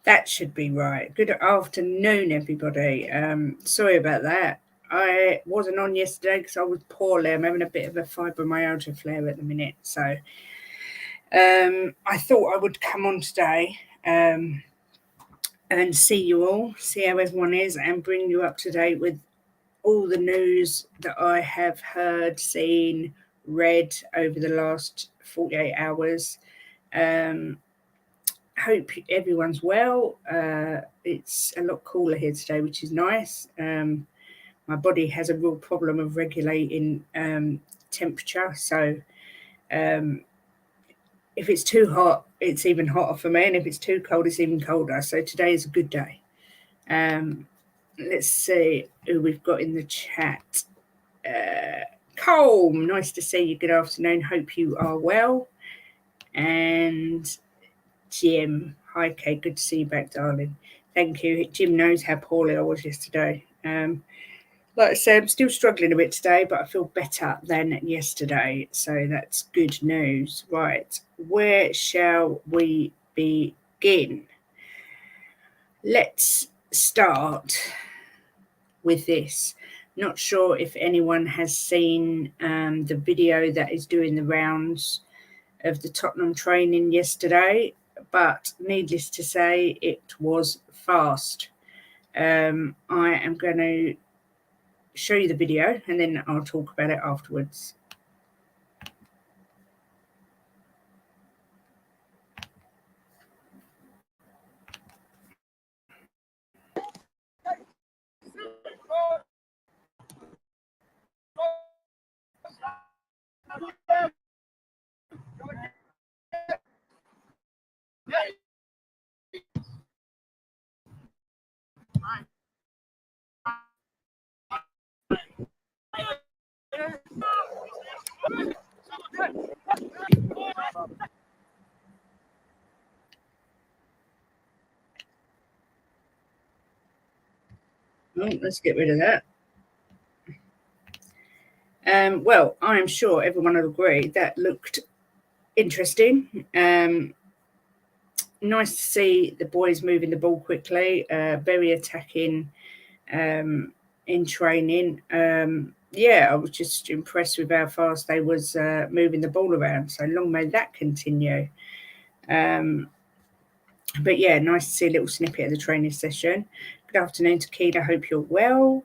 That should be right. Good afternoon, everybody. Sorry about that. I wasn't on yesterday because I was poorly. I'm having a bit of a fibromyalgia flare at the minute. So I thought I would come on today and see you all, see how everyone is, and bring you up to date with all the news that I have heard, seen, read over the last 48 hours. Hope everyone's well. It's a lot cooler here today, which is nice. My body has a real problem of regulating temperature. So if it's too hot, it's even hotter for me. And if it's too cold, it's even colder. So today is a good day. Let's see who we've got in the chat. Colm, nice to see you. Good afternoon. Hope you are well. And Jim, hi Kate, good to see you back, darling. Thank you. Jim knows how poorly I was yesterday. Like I said, I'm still struggling a bit today, but I feel better than yesterday. So that's good news. Right, where shall we begin? Let's start with this. Not sure if anyone has seen the video that is doing the rounds of the Tottenham training yesterday, but needless to say, it was fast. I am going to show you the video and then I'll talk about it afterwards. Let's get rid of that. Well, I am sure everyone will agree that looked interesting. Nice to see the boys moving the ball quickly, very attacking in training. Yeah, I was just impressed with how fast they was moving the ball around. So long may that continue. But yeah, nice to see a little snippet of the training session. Good afternoon, Takeda. Hope you're well.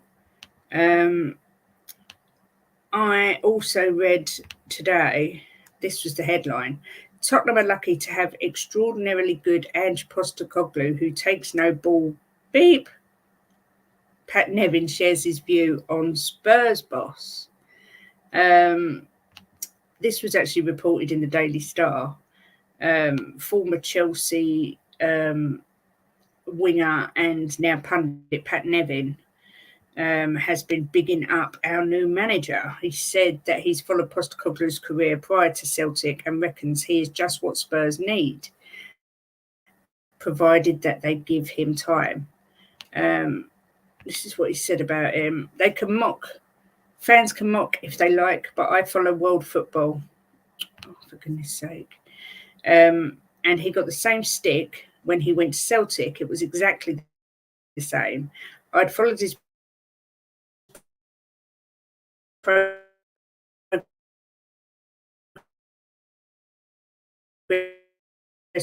I also read today, this was the headline, Tottenham are lucky to have extraordinarily good Ange Postecoglou, who takes no ball. Beep. Pat Nevin shares his view on Spurs boss. This was actually reported in the Daily Star. Former Chelsea winger and now pundit Pat Nevin has been bigging up our new manager. He said that he's followed Postecoglou's career prior to Celtic and reckons he is just what Spurs need, provided that they give him time. This is what he said about him. They can mock. Fans can mock if they like, but I follow world football. Oh, for goodness sake. And he got the same stick when he went to Celtic. It was exactly the same. I'd followed his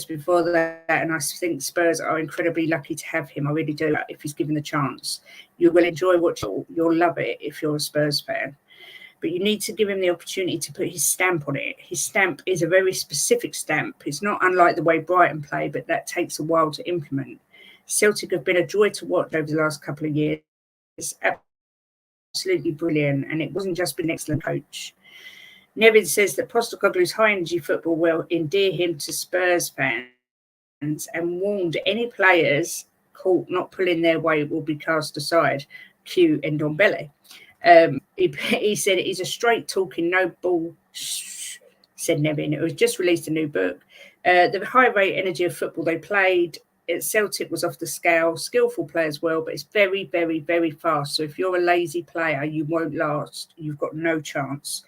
before that, and I think Spurs are incredibly lucky to have him. I really do. If he's given the chance, you will enjoy watching. You'll love it if you're a Spurs fan. But you need to give him the opportunity to put his stamp on it. His stamp is a very specific stamp. It's not unlike the way Brighton play, but that takes a while to implement. Celtic have been a joy to watch over the last couple of years. It's absolutely brilliant, and it wasn't just been an excellent coach. Nevin says that Postecoglou's high-energy football will endear him to Spurs fans and warned any players caught not pulling their weight will be cast aside. Cue Ndombele. He said he's a straight-talking, no-ball, said Nevin. It was just released a new book. The high-rate energy of football they played at Celtic was off the scale. Skillful players well, but it's very, very, very fast. So if you're a lazy player, you won't last. You've got no chance.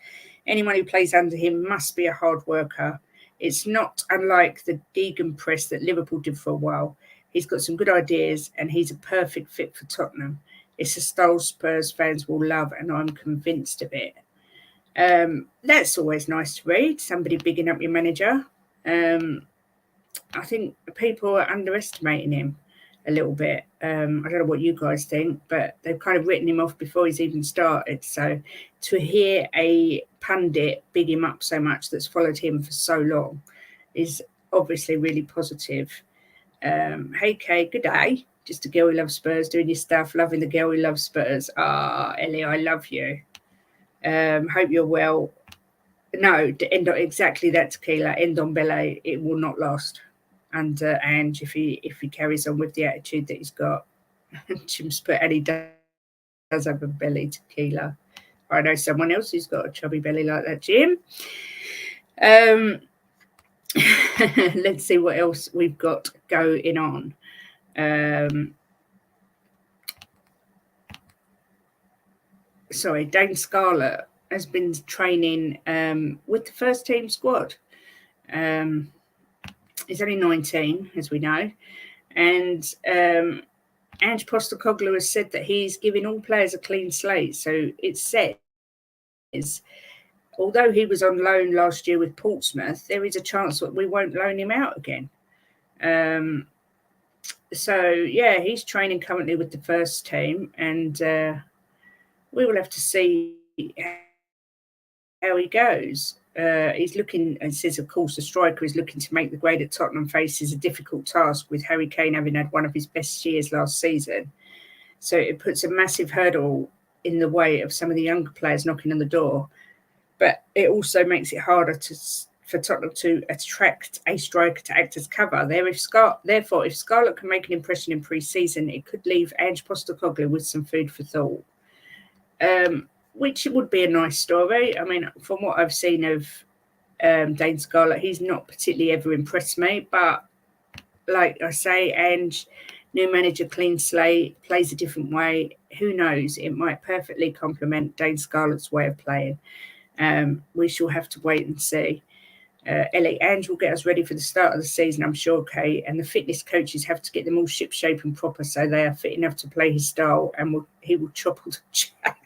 Anyone who plays under him must be a hard worker. It's not unlike the gegenpress that Liverpool did for a while. He's got some good ideas and he's a perfect fit for Tottenham. It's a style Spurs fans will love, and I'm convinced of it. That's always nice to read, somebody bigging up your manager. I think people are underestimating him a little bit. I don't know what you guys think, but they've kind of written him off before he's even started. So to hear a pundit big him up so much that's followed him for so long is obviously really positive. Hey Kay, good day. Just a girl who loves Spurs, doing your stuff, loving the girl who loves Spurs. Ellie, I love you. Hope you're well. No, exactly that, Tequila. Ndombele, it will not last. And Ange, if he carries on with the attitude that he's got, Jim's put, and he does have a belly, Tequila. I know someone else who's got a chubby belly like that, Jim. Let's see what else we've got going on. Dane Scarlett has been training with the first team squad. He's only 19, as we know. And Ange Postecoglou has said that he's giving all players a clean slate. So it says, although he was on loan last year with Portsmouth, there is a chance that we won't loan him out again. He's training currently with the first team, and we will have to see how he goes. He's looking, and says, of course, the striker is looking to make the grade at Tottenham faces a difficult task, with Harry Kane having had one of his best years last season. So it puts a massive hurdle in the way of some of the younger players knocking on the door. But it also makes it harder for Tottenham to attract a striker to act as cover. Therefore, if Scarlett can make an impression in pre-season, it could leave Ange Postecoglou with some food for thought. Which would be a nice story. I mean, from what I've seen of Dane Scarlett, he's not particularly ever impressed me. But like I say, Ange, new manager, clean slate, plays a different way. Who knows? It might perfectly complement Dane Scarlett's way of playing. We shall have to wait and see. Ellie, Ange will get us ready for the start of the season, I'm sure, Kate. And the fitness coaches have to get them all ship-shape and proper so they are fit enough to play his style, and he will chop all the chat.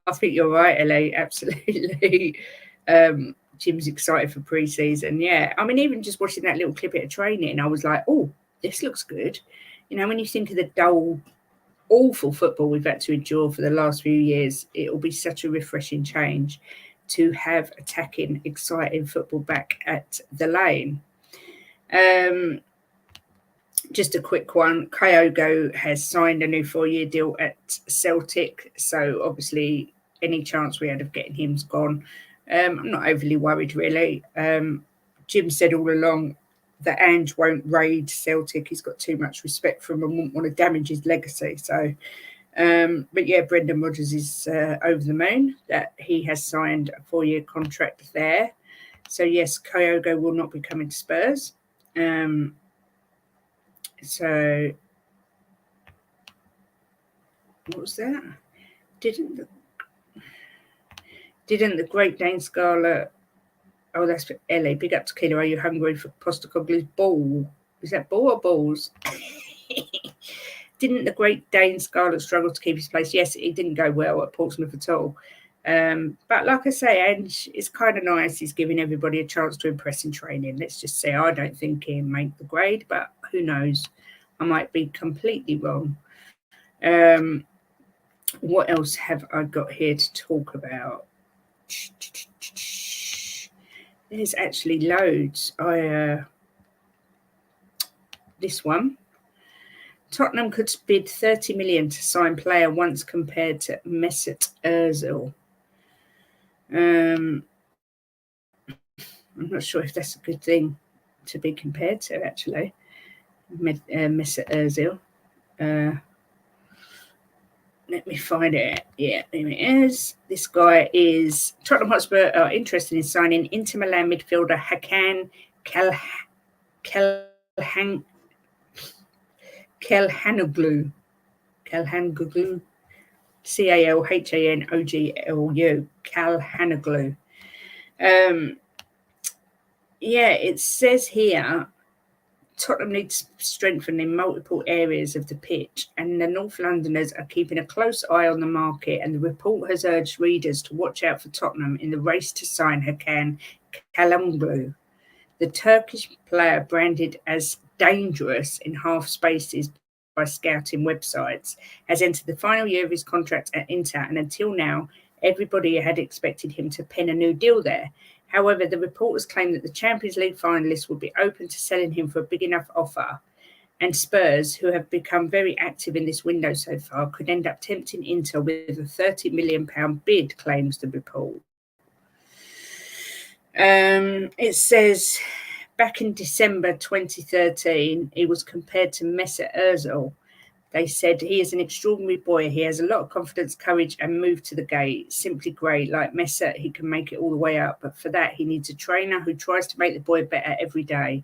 I think you're right, Ellie. Absolutely. Jim's excited for pre-season. Yeah. I mean, even just watching that little clip of training, I was like, oh, this looks good. You know, when you think of the dull, awful football we've had to endure for the last few years, it will be such a refreshing change to have attacking, exciting football back at the Lane. Just a quick one. Kyogo has signed a new 4-year deal at Celtic. So obviously any chance we had of getting him's gone. I'm not overly worried, really. Jim said all along that Ange won't raid Celtic. He's got too much respect for him and wouldn't want to damage his legacy. So, but yeah, Brendan Rodgers is over the moon that he has signed a 4-year contract there. So yes, Kyogo will not be coming to Spurs. So, what was that? Didn't the great Dane Scarlett? Oh, that's for Ellie. Big up to Kilo. Are you hungry for Postecoglou's ball? Is that ball or balls? Didn't the great Dane Scarlett struggle to keep his place? Yes, it didn't go well at Portsmouth at all. But like I say, Ange, it's kind of nice. He's giving everybody a chance to impress in training. Let's just say I don't think he'll make the grade, but who knows? I might be completely wrong. What else have I got here to talk about? There's actually loads. This one. Tottenham could bid 30 million to sign player once compared to Mesut Ozil. I'm not sure if that's a good thing to be compared to, actually. Mesut Ozil. Let me find it. Yeah, there it is. This guy is Tottenham Hotspur are interested in signing Inter Milan midfielder Hakan Calhanoglu. Calhanoglu. Calhanoglu. Calhanoglu. Yeah, it says here Tottenham needs strengthening in multiple areas of the pitch, and the North Londoners are keeping a close eye on the market. And the report has urged readers to watch out for Tottenham in the race to sign Hakan Çalhanoğlu. The Turkish player, branded as dangerous in half spaces by scouting websites, has entered the final year of his contract at Inter, and until now, everybody had expected him to pen a new deal there. However, the reporters claim that the Champions League finalists would be open to selling him for a big enough offer, and Spurs, who have become very active in this window so far, could end up tempting Inter with a £30 million bid, claims the report. It says back in December 2013, he was compared to Mesut Ozil. They said he is an extraordinary boy. He has a lot of confidence, courage, and move to the gate. Simply great. Like Mesut, he can make it all the way up. But for that, he needs a trainer who tries to make the boy better every day.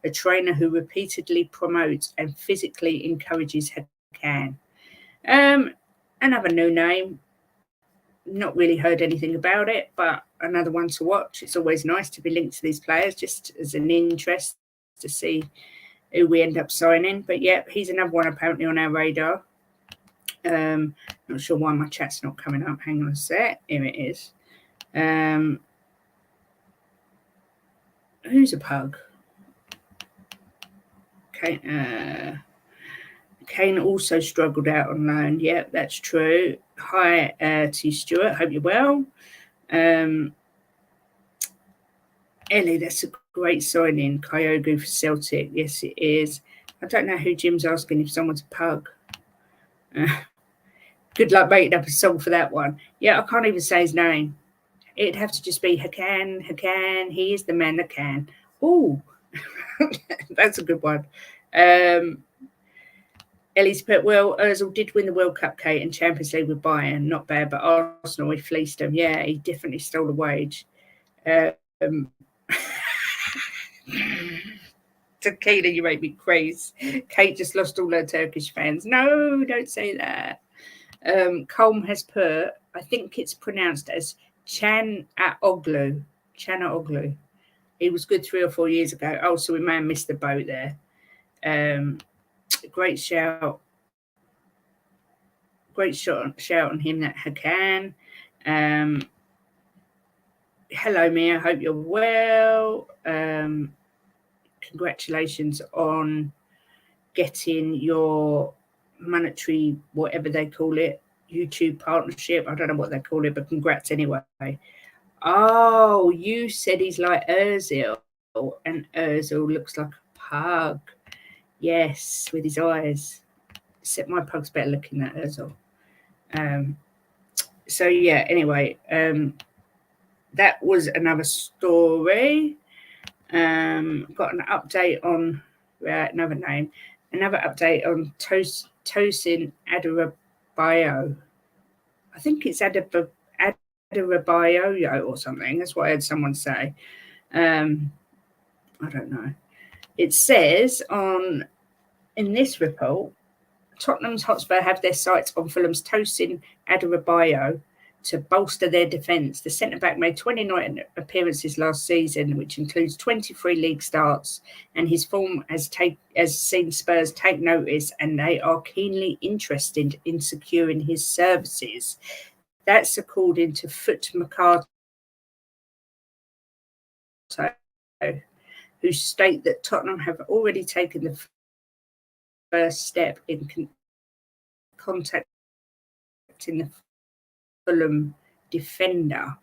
A trainer who repeatedly promotes and physically encourages Hakan. Another new name. Not really heard anything about it, but another one to watch. It's always nice to be linked to these players, just as an interest to see who we end up signing. But yeah, he's another one apparently on our radar. Not sure why my chat's not coming up. Hang on a sec. Here it is. Who's a pug? Kane also struggled out on loan. Yep, that's true. Hi to you, Stuart. Hope you're well. Ellie, that's a great signing. Kyogo for Celtic. Yes, it is. I don't know who Jim's asking if someone's a pug. Good luck making up a song for that one. Yeah, I can't even say his name. It'd have to just be Hakan. He is the man that can. Oh, that's a good one. Ellie's put, well, Ozil did win the World Cup, Kate, and Champions League with Bayern. Not bad, but Arsenal, he fleeced them. Yeah, he definitely stole a wage. Tequila, you make me crazy. Kate just lost all her Turkish fans. No, don't say that. Colm has put, I think it's pronounced as Çalhanoğlu. Çalhanoğlu. He was good 3 or 4 years ago. Oh, so we may have missed the boat there. Great shout. Great shout on him, that Hakan. Hello, Mia. Hope you're well. Congratulations on getting your monetary, whatever they call it, YouTube partnership. I don't know what they call it, but congrats anyway. Oh, you said he's like Ozil, and Ozil looks like a pug. Yes, with his eyes. Except my pug's better looking than Ozil. So yeah, anyway, that was another story. Got an update on another update on Tosin Adarabioyo. I think it's Adarabioyo or something. That's what I heard someone say. I don't know. It says in this report, Tottenham's Hotspur have their sights on Fulham's Tosin Adarabioyo to bolster their defence. The centre-back made 29 appearances last season, which includes 23 league starts, and his form has seen Spurs take notice, and they are keenly interested in securing his services. That's according to Foot Mercato, who state that Tottenham have already taken the first step in contacting the Fulham defender.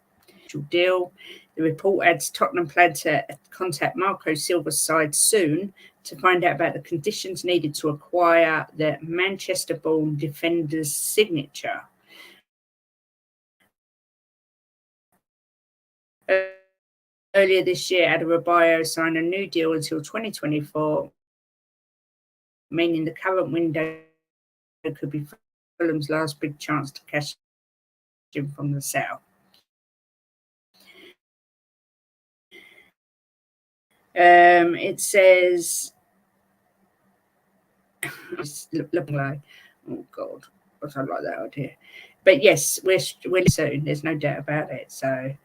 Deal. The report adds Tottenham plan to contact Marco Silva's side soon to find out about the conditions needed to acquire the Manchester-born defender's signature. Earlier this year, Adarabioyo signed a new deal until 2024, meaning the current window could be Fulham's last big chance to cash in from the south. It says, looking like, oh God, I don't like that idea. But yes, we're soon. There's no doubt about it. So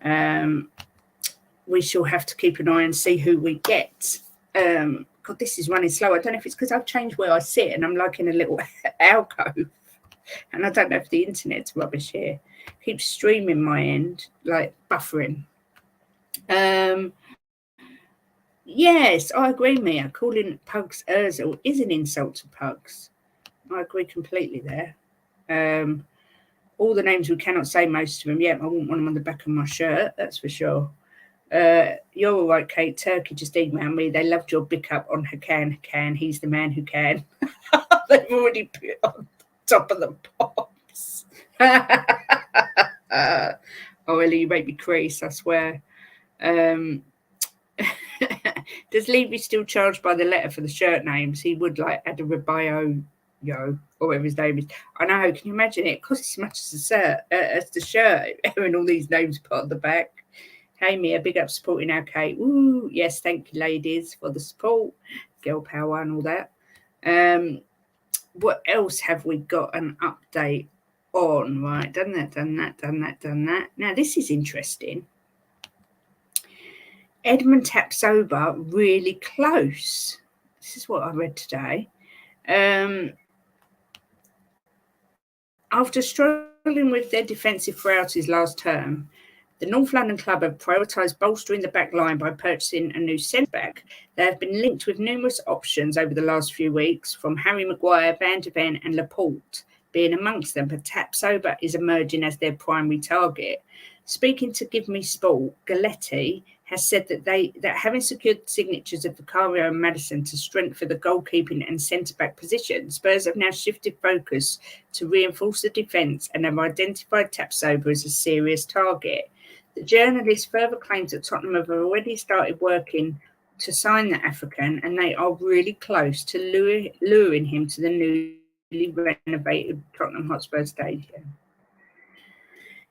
We shall have to keep an eye and see who we get. God, this is running slow. I don't know if it's because I've changed where I sit and I'm like in a little alcove, and I don't know if the internet's rubbish here. Keeps streaming my end, like buffering. Yes, I agree, Mia. Calling pugs Urzel is an insult to pugs. I agree completely there. All the names we cannot say, most of them. Yeah, I wouldn't want them on the back of my shirt, that's for sure. You're all right, Kate. Turkey just emailed me. They loved your big up on Hakan. He's the man who can. They've already put on top of the pops. Oh, Ellie, you make me crease, I swear. Does Levy still charge by the letter for the shirt names? He would like add a Rabio, or whatever his name is. I know. Can you imagine it? It costs as much as the shirt, having all these names put on the back. Hey, Mia, big up supporting our Kate. Ooh, yes, thank you, ladies, for the support. Girl power and all that. What else have we got an update on? Right, done that. Now, this is interesting. Edmund Tapsoba really close. This is what I read today. After struggling with their defensive frailties last term, the North London club have prioritised bolstering the back line by purchasing a new centre-back. They have been linked with numerous options over the last few weeks, from Harry Maguire, Van de Ven and Laporte being amongst them, but Tapsoba is emerging as their primary target. Speaking to Give Me Sport, Galletti has said that having secured signatures of Vicario and Maddison to strengthen the goalkeeping and centre-back position, Spurs have now shifted focus to reinforce the defence and have identified Tapsoba as a serious target. The journalist further claims that Tottenham have already started working to sign the African, and they are really close to luring him to the newly renovated Tottenham Hotspur Stadium.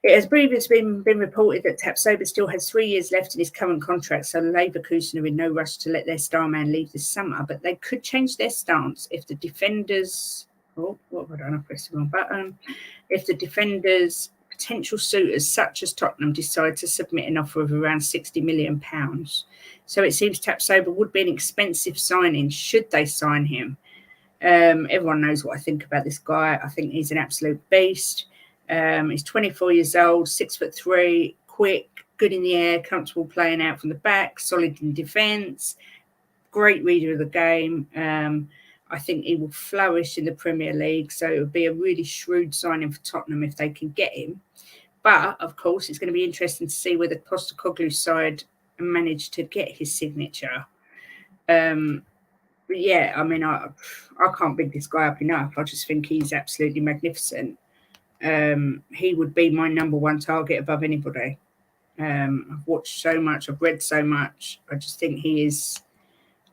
It has previously been reported that Tapsoba still has 3 years left in his current contract, so Leverkusen are in no rush to let their star man leave this summer, but they could change their stance if the defenders... Oh, what have I done? I pressed the wrong button. If the defenders... potential suitors such as Tottenham decide to submit an offer of around £60 million. So it seems Tapsoba would be an expensive signing should they sign him. Everyone knows what I think about this guy. I think he's an absolute beast. He's 24 years old, 6'3", quick, good in the air, comfortable playing out from the back, solid in defence, great reader of the game. I think he will flourish in the Premier League, so it would be a really shrewd signing for Tottenham if they can get him. But, of course, it's going to be interesting to see whether Postecoglou's side managed to get his signature. But, yeah, I mean, I can't big this guy up enough. I just think he's absolutely magnificent. He would be my number one target above anybody. I've watched so much. I've read so much. I just think he is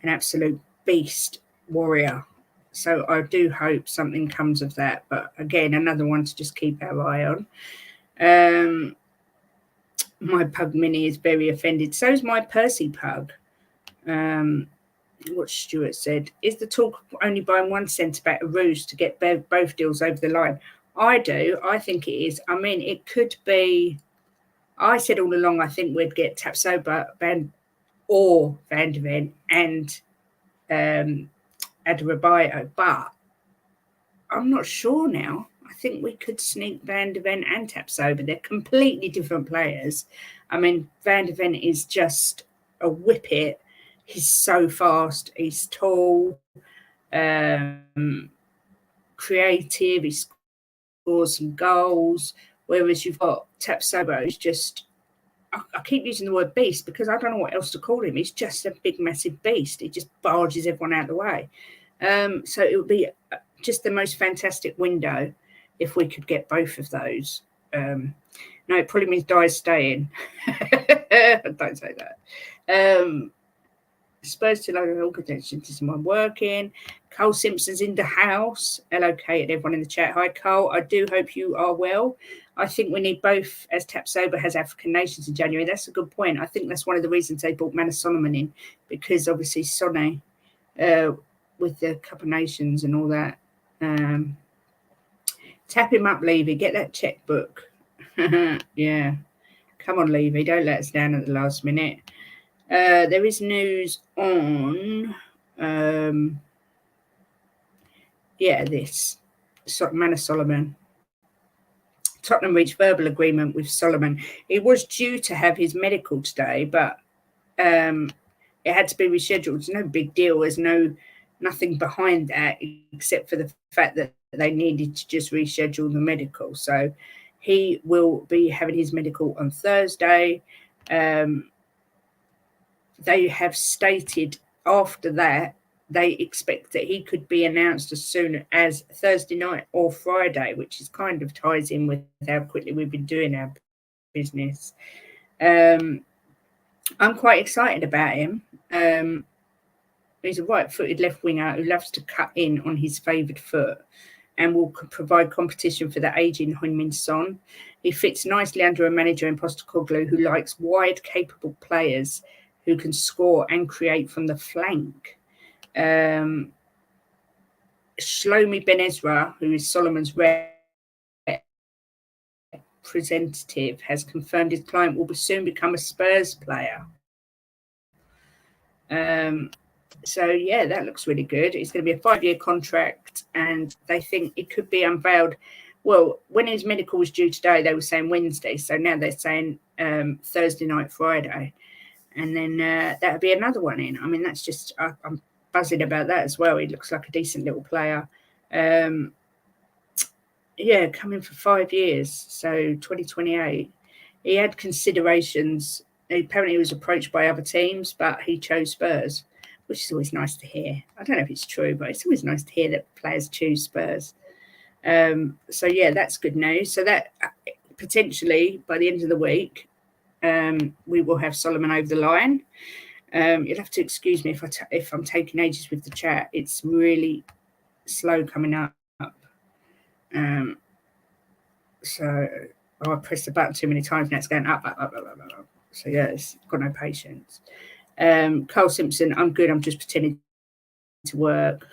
an absolute beast warrior. So I do hope something comes of that. But again, another one to just keep our eye on. My pug Minnie is very offended. So is my Percy pug. What Stuart said. Is the talk of only buying one centre-back a ruse to get both deals over the line? I do. I think it is. I mean, it could be... I said all along I think we'd get Tapsoba, Van de Ven and Adarabioyo, but I'm not sure now. I think we could sneak Van de Ven and Tapsoba. They're completely different players. I mean, Van de Ven is just a whippet. He's so fast. He's tall, creative. He scores some goals. Whereas you've got Tapsoba, who's just... I keep using the word beast because I don't know what else to call him. He's just a big, massive beast. He just barges everyone out of the way. So it would be just the most fantastic window if we could get both of those. No, it probably means Dye's staying. Don't say that. Spurs to local contention to someone working. Cole Simpson's in the house. Hello, Kate, and everyone in the chat. Hi, Cole. I do hope you are well. I think we need both, as Tapsoba has African nations in January. That's a good point. I think that's one of the reasons they brought Manor Solomon in, because obviously Sonny, with the Cup of Nations and all that. Tap him up, Levy. Get that checkbook. Yeah. Come on, Levy, don't let us down at the last minute. There is news on, this Manor Solomon. Tottenham reached verbal agreement with Solomon. He was due to have his medical today, but it had to be rescheduled. It's no big deal. There's nothing behind that except for the fact that they needed to just reschedule the medical. So he will be having his medical on Thursday. They have stated after that they expect that he could be announced as soon as Thursday night or Friday, which is kind of ties in with how quickly we've been doing our business. I'm quite excited about him. He's a right-footed left winger who loves to cut in on his favoured foot and will provide competition for the ageing Heung-min Son. He fits nicely under a manager in Postecoglou who likes wide, capable players who can score and create from the flank. Shlomi Ben Ezra, who is Solomon's representative, has confirmed his client will soon become a Spurs player. So, that looks really good. It's going to be a 5-year contract, and they think it could be unveiled. Well, when his medical was due today, they were saying Wednesday. So now they're saying Thursday night, Friday. And then that would be another one in. I mean, that's just, I'm buzzing about that as well. He looks like a decent little player. Coming for 5 years, so 2028. He had considerations. Apparently he was approached by other teams, but he chose Spurs, which is always nice to hear. I don't know if it's true, but it's always nice to hear that players choose Spurs. That's good news. So that potentially by the end of the week, we will have Solomon over the line. You'll have to excuse me if I'm taking ages with the chat. It's really slow coming up. So I pressed the button too many times. Now it's going up. So it's got no patience. Carl Simpson, I'm good. I'm just pretending to work.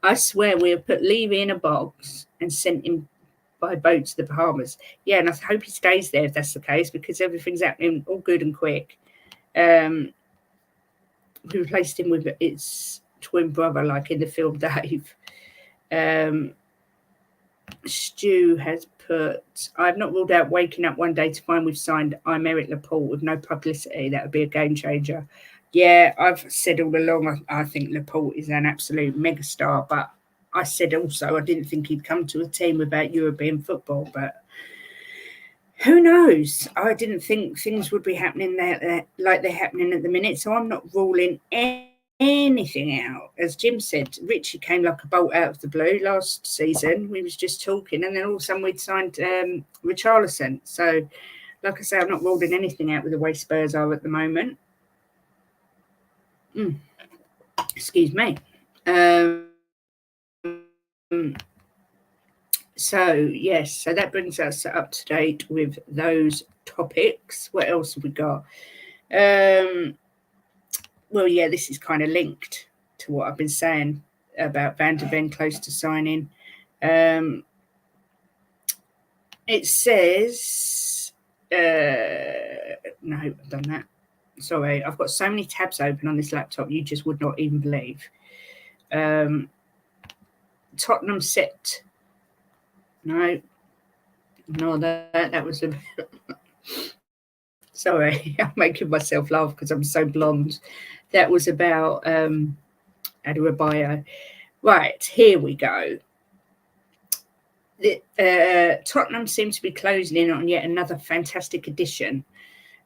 I swear we have put Levy in a box and sent him by boat to the Bahamas. Yeah, and I hope he stays there if that's the case, because everything's happening all good and quick. We replaced him with its twin brother, like in the film Dave. Stu has put, I've not ruled out waking up one day to find we've signed Aymeric Laporte with no publicity. That would be a game changer. Yeah, I've said all along, I think Laporte is an absolute megastar, but I said also I didn't think he'd come to a team without European football, but who knows? I didn't think things would be happening there like they're happening at the minute, so I'm not ruling anything out. As Jim said, Richie came like a bolt out of the blue last season. We was just talking, and then all of a sudden we'd signed Richarlison. So, like I say, I'm not ruling anything out with the way Spurs are at the moment. Excuse me. So that brings us up to date with those topics. What else have we got? This is kind of linked to what I've been saying about Van de Ven close to signing. It says, no, I've done that. Sorry, I've got so many tabs open on this laptop, you just would not even believe. Tottenham set. No, that was a... Sorry, I'm making myself laugh because I'm so blonde. That was about Adebayo. Right, here we go. Tottenham seems to be closing in on yet another fantastic addition.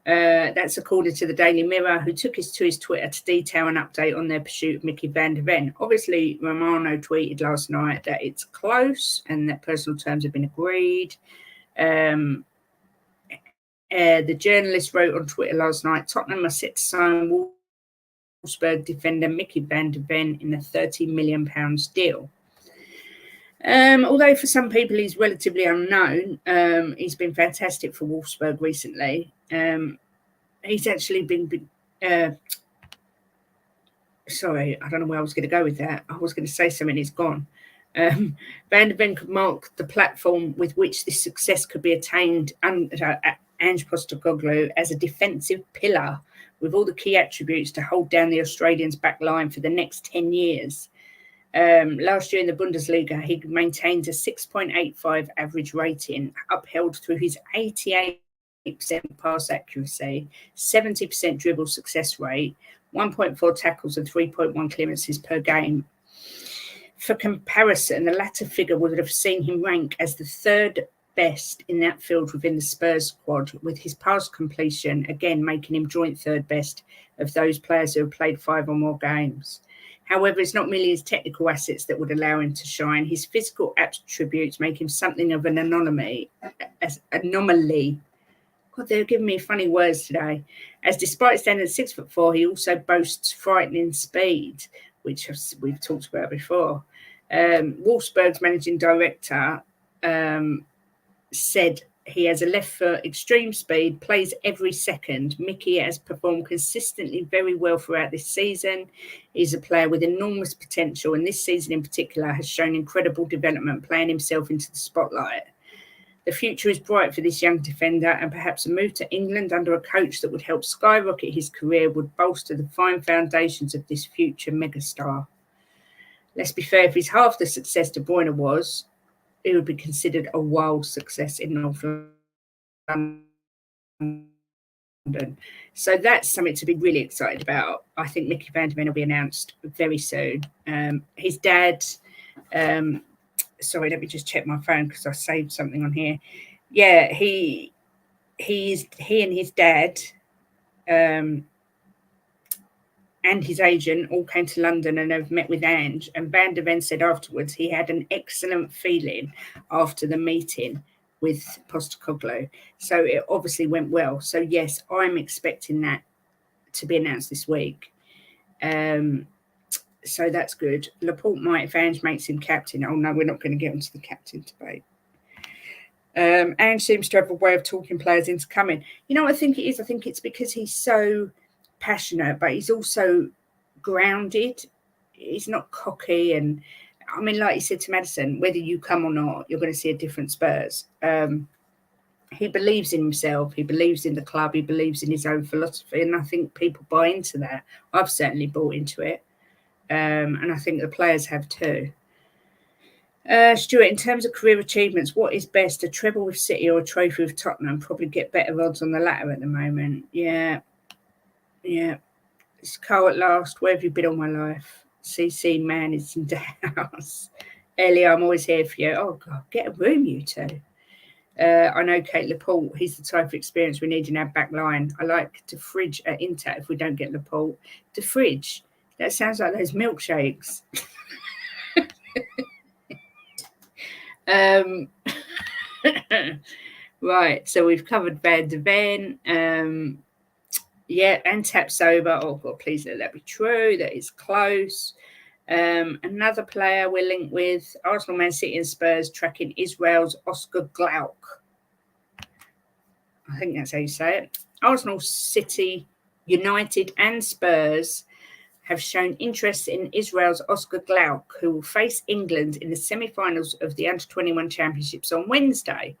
That's according to the Daily Mirror, who took to his Twitter to detail an update on their pursuit of Mickey van de Ven. Obviously, Romano tweeted last night that it's close and that personal terms have been agreed. The journalist wrote on Twitter last night, Tottenham are set to sign Wolfsburg defender Mickey van de Ven in a £30 million deal. Although for some people he's relatively unknown, he's been fantastic for Wolfsburg recently. He's actually been... sorry, I don't know where I was going to go with that. I was going to say something, it's gone. Van de Ven could mark the platform with which this success could be attained under Ange Postecoglou as a defensive pillar with all the key attributes to hold down the Australians' back line for the next 10 years. Last year in the Bundesliga, he maintains a 6.85 average rating, upheld through his 88% pass accuracy, 70% dribble success rate, 1.4 tackles and 3.1 clearances per game. For comparison, the latter figure would have seen him rank as the third best in that field within the Spurs squad, with his pass completion again making him joint third best of those players who have played 5 or more games. However, it's not merely his technical assets that would allow him to shine. His physical attributes make him something of an anomaly. God, they're giving me funny words today. As despite standing at 6'4", he also boasts frightening speed, which we've talked about before. Wolfsburg's managing director said he has a left foot, extreme speed, plays every second. Mickey has performed consistently very well throughout this season. He's a player with enormous potential, and this season in particular has shown incredible development, playing himself into the spotlight. The future is bright for this young defender, and perhaps a move to England under a coach that would help skyrocket his career would bolster the fine foundations of this future megastar. Let's be fair, if he's half the success De Bruyne was, it would be considered a wild success in North London. So that's something to be really excited about. I think Mickey Van de Ven will be announced very soon. His dad, sorry, let me just check my phone because I saved something on here. Yeah, he and his dad and his agent all came to London and have met with Ange. And Van de Ven said afterwards he had an excellent feeling after the meeting with Postecoglou. So it obviously went well. So yes, I'm expecting that to be announced this week. So that's good. Laporte might, if Ange makes him captain. Oh no, we're not going to get onto the captain debate. Ange seems to have a way of talking players into coming. You know what I think it is? I think it's because he's so passionate, but he's also grounded. He's not cocky, and I mean, like you said to Maddison, whether you come or not, you're going to see a different Spurs. He believes in himself, he believes in the club, he believes in his own philosophy, and I think people buy into that. I've certainly bought into it, and I think the players have too. Stuart, in terms of career achievements, what is best, a treble with City or a trophy with Tottenham? Probably get better odds on the latter at the moment. Yeah. It's Carl at last. Where have you been all my life? CC man is in the house. Ellie, I'm always here for you. Oh God, get a room, you two. I know Kate Laporte. He's the type of experience we need in our back line. I like to fridge at Inter if we don't get Laporte. To fridge. That sounds like those milkshakes. Right, so we've covered Van de Ven. And Tapsoba. Oh God, please let that be true. That is close. Another player we're linked with, Arsenal, Man City and Spurs tracking Israel's Oscar Gloukh. I think that's how you say it. Arsenal, City, United and Spurs have shown interest in Israel's Oscar Gloukh, who will face England in the semi-finals of the Under-21 Championships on Wednesday.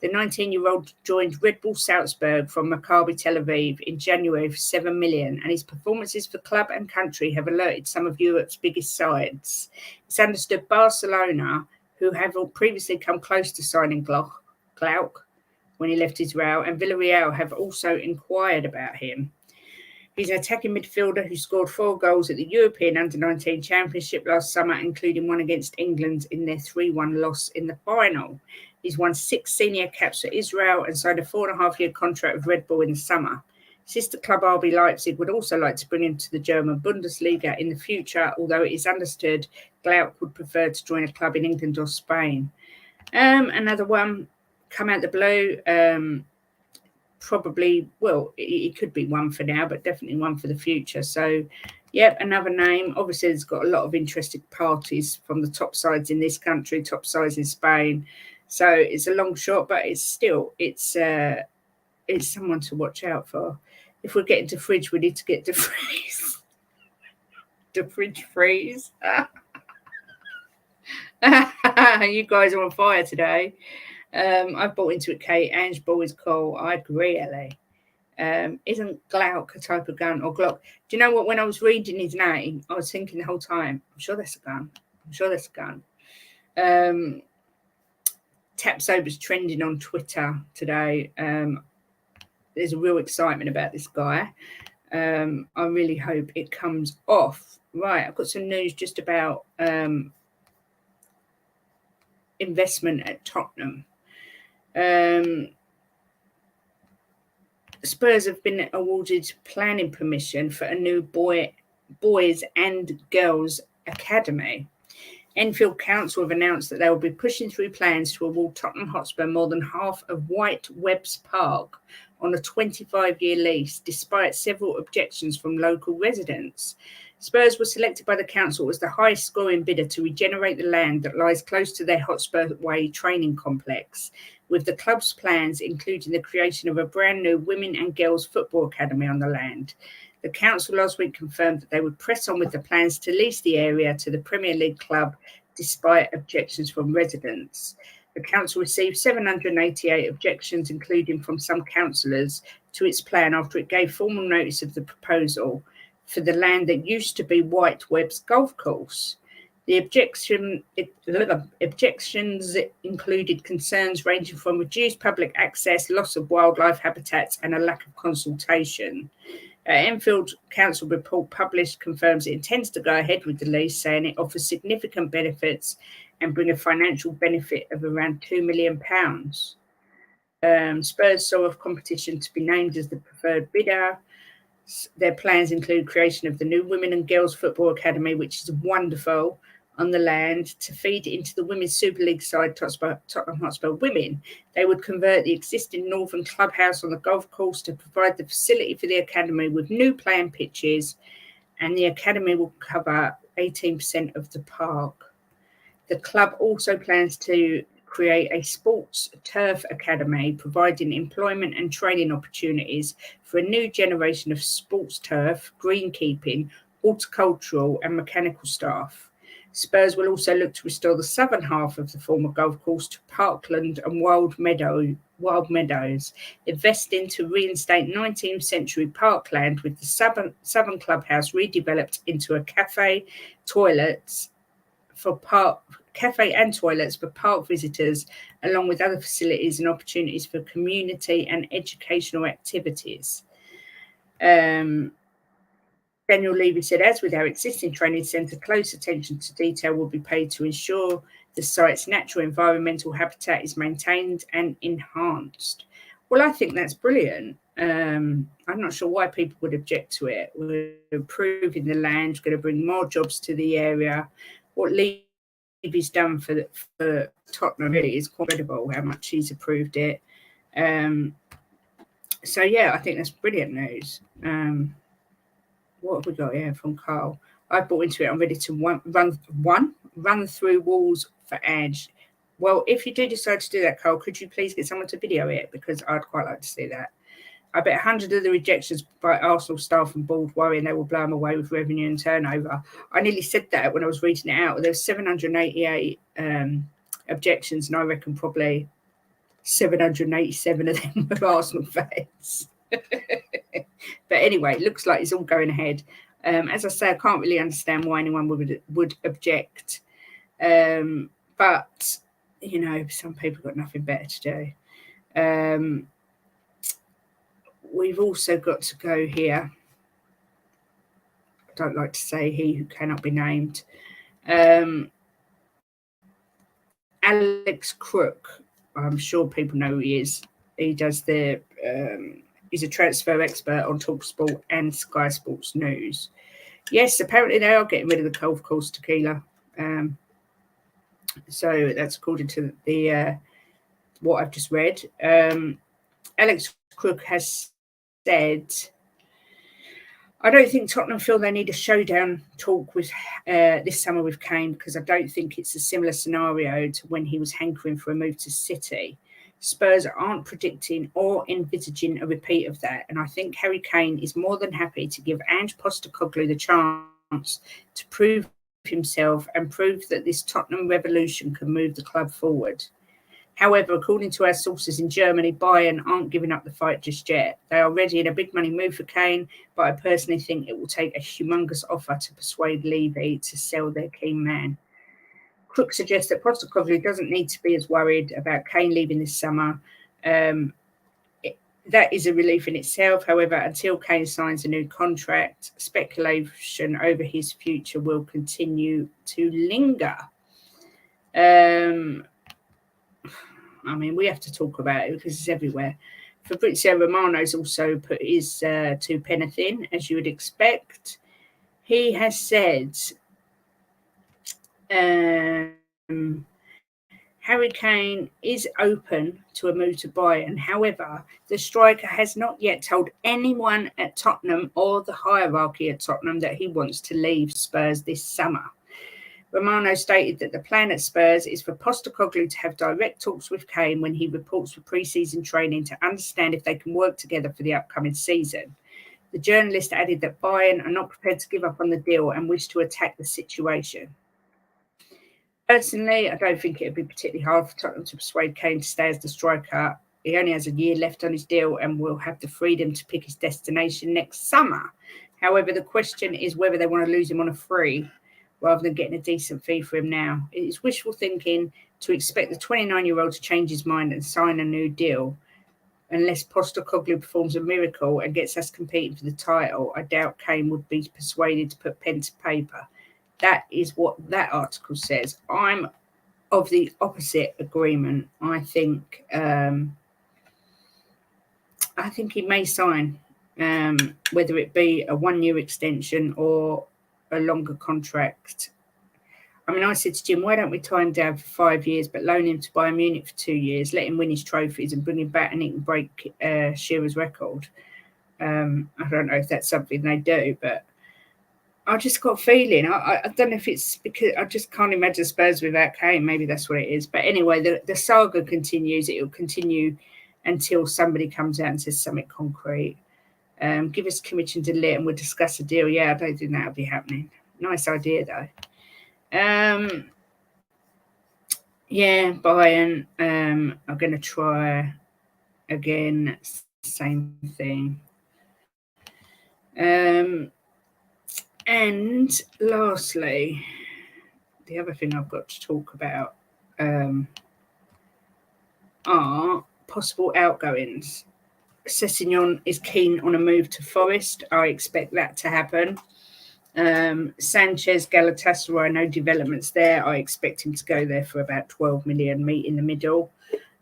The 19-year-old joined Red Bull Salzburg from Maccabi Tel Aviv in January for $7 million, and his performances for club and country have alerted some of Europe's biggest sides. It's understood Barcelona, who have previously come close to signing Gloukh when he left Israel, and Villarreal have also inquired about him. He's an attacking midfielder who scored 4 goals at the European Under-19 Championship last summer, including one against England in their 3-1 loss in the final. He's won 6 senior caps for Israel and signed a 4.5-year contract with Red Bull in the summer. Sister club RB Leipzig would also like to bring him to the German Bundesliga in the future, although it is understood Gloukh would prefer to join a club in England or Spain. Another one come out the blue. Probably, well, it could be one for now, but definitely one for the future. So, another name. Obviously, there's got a lot of interested parties from the top sides in this country, top sides in Spain. So it's a long shot, but it's someone to watch out for. If we're getting to fridge, we need to get to freeze. To fridge freeze. You guys are on fire today. I've bought into it, Kate. Ange Ball is cool. I agree, Ellie. Isn't Gloukh a type of gun or Glock? Do you know what? When I was reading his name, I was thinking the whole time, I'm sure that's a gun. I'm sure that's a gun. Tapsoba's trending on Twitter today. There's a real excitement about this guy. I really hope it comes off. Right, I've got some news just about investment at Tottenham. Spurs have been awarded planning permission for a new boys and girls academy. Enfield Council have announced that they will be pushing through plans to award Tottenham Hotspur more than half of White Webbs Park on a 25-year lease, despite several objections from local residents. Spurs were selected by the council as the highest scoring bidder to regenerate the land that lies close to their Hotspur Way training complex, with the club's plans including the creation of a brand new women and girls football academy on the land. The council last week confirmed that they would press on with the plans to lease the area to the Premier League club, despite objections from residents. The council received 788 objections, including from some councillors, to its plan after it gave formal notice of the proposal for the land that used to be White Webbs Golf Course. The objections included concerns ranging from reduced public access, loss of wildlife habitats, and a lack of consultation. Enfield Council report published confirms it intends to go ahead with the lease, saying it offers significant benefits and bring a financial benefit of around £2 million. Spurs saw a competition to be named as the preferred bidder. Their plans include creation of the new Women and Girls Football Academy, which is wonderful, on the land to feed into the Women's Super League side, Tottenham Hotspur Women. They would convert the existing Northern Clubhouse on the golf course to provide the facility for the academy with new playing pitches, and the academy will cover 18% of the park. The club also plans to create a sports turf academy, providing employment and training opportunities for a new generation of sports turf, greenkeeping, horticultural and mechanical staff. Spurs will also look to restore the southern half of the former golf course to parkland and wild meadows, investing to reinstate 19th century parkland, with the southern clubhouse redeveloped into a cafe and toilets for park visitors, along with other facilities and opportunities for community and educational activities. Daniel Levy said, as with our existing training centre, close attention to detail will be paid to ensure the site's natural environmental habitat is maintained and enhanced. Well, I think that's brilliant. I'm not sure why people would object to it. We're improving the land, we're going to bring more jobs to the area. What Levy's done for Tottenham really is quite incredible, how much he's approved it. So, yeah, I think that's brilliant news. What have we got here from Carl? I bought into it. I'm ready to run through walls for Edge. Well, if you do decide to do that, Carl, could you please get someone to video it? Because I'd quite like to see that. I bet 100 of the rejections by Arsenal staff and board worrying they will blow them away with revenue and turnover. I nearly said that when I was reading it out. There's 788 objections, and I reckon probably 787 of them were Arsenal fans. But anyway, it looks like it's all going ahead. As I say, I can't really understand why anyone would object. But, you know, some people got nothing better to do. We've also got to go here. I don't like to say he who cannot be named. Alex Crook. I'm sure people know who he is. He does he's a transfer expert on TalkSport and Sky Sports News. Yes, apparently they are getting rid of the golf course tequila. So that's according to the what I've just read. Alex Crook has said, I don't think Tottenham feel they need a showdown talk with this summer with Kane, because I don't think it's a similar scenario to when he was hankering for a move to City. Spurs aren't predicting or envisaging a repeat of that, and I think Harry Kane is more than happy to give Ange Postecoglou the chance to prove himself and prove that this Tottenham revolution can move the club forward. However, according to our sources in Germany, Bayern aren't giving up the fight just yet. They are ready in a big money move for Kane, but I personally think it will take a humongous offer to persuade Levy to sell their key man. Gloukh suggests that Postecoglou doesn't need to be as worried about Kane leaving this summer. That is a relief in itself. However, until Kane signs a new contract, speculation over his future will continue to linger. I mean, we have to talk about it because it's everywhere. Fabrizio Romano's also put his 2 penneth in, as you would expect. He has said Harry Kane is open to a move to Bayern. However, the striker has not yet told anyone at Tottenham or the hierarchy at Tottenham that he wants to leave Spurs this summer. Romano stated that the plan at Spurs is for Postecoglou to have direct talks with Kane when he reports for pre-season training to understand if they can work together for the upcoming season. The journalist added that Bayern are not prepared to give up on the deal and wish to attack the situation. Personally, I don't think it would be particularly hard for Tottenham to persuade Kane to stay as the striker. He only has a year left on his deal and will have the freedom to pick his destination next summer. However, the question is whether they want to lose him on a free rather than getting a decent fee for him now. It is wishful thinking to expect the 29-year-old to change his mind and sign a new deal. Unless Postecoglou performs a miracle and gets us competing for the title, I doubt Kane would be persuaded to put pen to paper. That is what that article says. I'm of the opposite agreement. I think he may sign, whether it be a 1-year extension or a longer contract. I mean, I said to Jim, why don't we tie him down for 5 years, but loan him to Bayern Munich for 2 years, let him win his trophies and bring him back and he can break Shearer's record. I don't know if that's something they do, but I just got a feeling. I don't know if it's because I just can't imagine Spurs without Kane. Maybe that's what it is. But anyway, the saga continues. It will continue until somebody comes out and says something concrete. Give us commission to lit and we'll discuss a deal. Yeah, I don't think that'll be happening. Nice idea, though. Yeah, Bayern are going to try again. Same thing. And lastly, the other thing I've got to talk about are possible outgoings. Sessegnon is keen on a move to Forest. I expect that to happen. Sanchez, Galatasaray, no developments there. I expect him to go there for about 12 million, meet in the middle.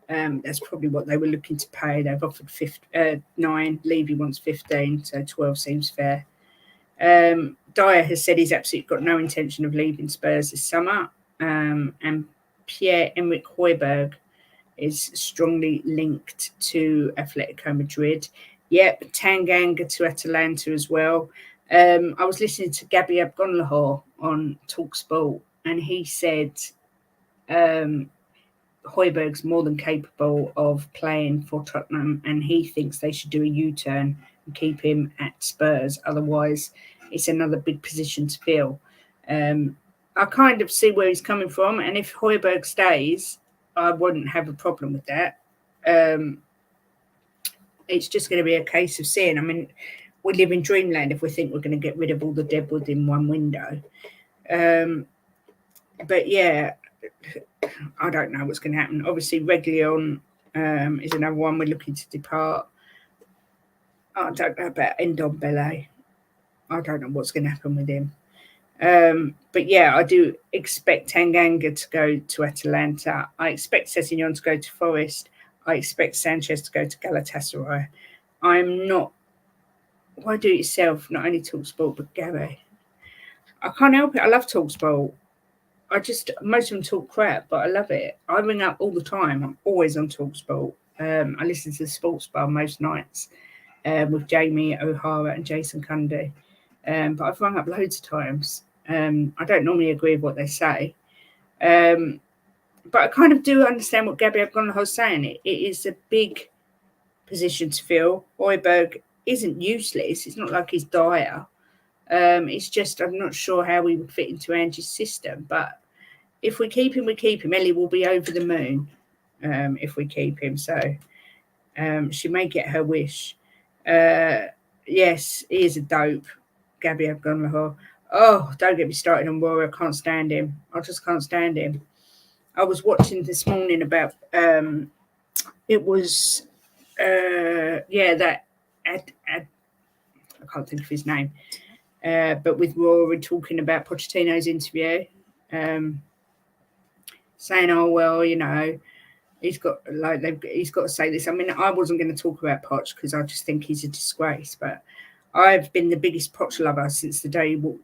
That's probably what they were looking to pay. They've offered 9. Levy wants 15, so 12 seems fair. Dyer has said he's absolutely got no intention of leaving Spurs this summer. And Pierre-Emerick Højbjerg is strongly linked to Atletico Madrid. Yep, Tanganga to Atalanta as well. I was listening to Gabby Abgonlahor on TalkSport, and he said Højbjerg's more than capable of playing for Tottenham, and he thinks they should do a U-turn and keep him at Spurs. Otherwise, it's another big position to fill. I kind of see where he's coming from, and if Højbjerg stays, I wouldn't have a problem with that. It's just going to be a case of seeing. I mean, we live in dreamland if we think we're going to get rid of all the deadwood in one window. But yeah, I don't know what's going to happen. Obviously, Reguilón is another one we're looking to depart. I don't know about Ndombele. I don't know what's going to happen with him. But yeah, I do expect Tanganga to go to Atalanta. I expect Sessegnon to go to Forest. I expect Sanchez to go to Galatasaray. I'm not. Why do it yourself? Not only TalkSport, but Gabby. I can't help it. I love TalkSport. Most of them talk crap, but I love it. I ring up all the time. I'm always on TalkSport. I listen to the Sports Bar most nights with Jamie O'Hara and Jason Cundy. But I've rung up loads of times. I don't normally agree with what they say. But I kind of do understand what Gabby Abgonlahor's saying. It is a big position to fill. Højbjerg isn't useless. It's not like he's Dyer. It's just I'm not sure how we would fit into Angie's system. But if we keep him, we keep him. Ellie will be over the moon if we keep him. So she may get her wish. Yes, he is a dope. Gabby Abgun-Lahore. Oh, don't get me started on Rory. I can't stand him. I just can't stand him. I was watching this morning about it was that I can't think of his name, but with Rory talking about Pochettino's interview, saying, "Oh well, you know, he's got to say this." I mean, I wasn't going to talk about Poch because I just think he's a disgrace, but I've been the biggest Poch lover since the day not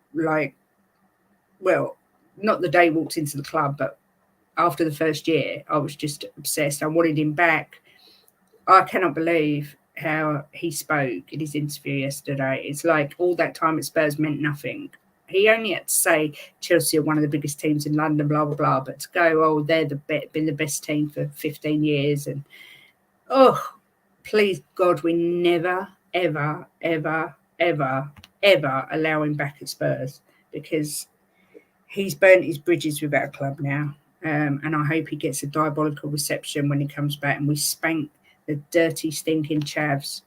the day he walked into the club, but after the first year, I was just obsessed. I wanted him back. I cannot believe how he spoke in his interview yesterday. It's like all that time at Spurs meant nothing. He only had to say Chelsea are one of the biggest teams in London, blah, blah, blah. But to go, oh, they're been the best team for 15 years. And, oh, please, God, we never, ever, ever, ever, ever allow him back at Spurs because he's burnt his bridges with our club now. And I hope he gets a diabolical reception when he comes back and we spank the dirty, stinking chavs.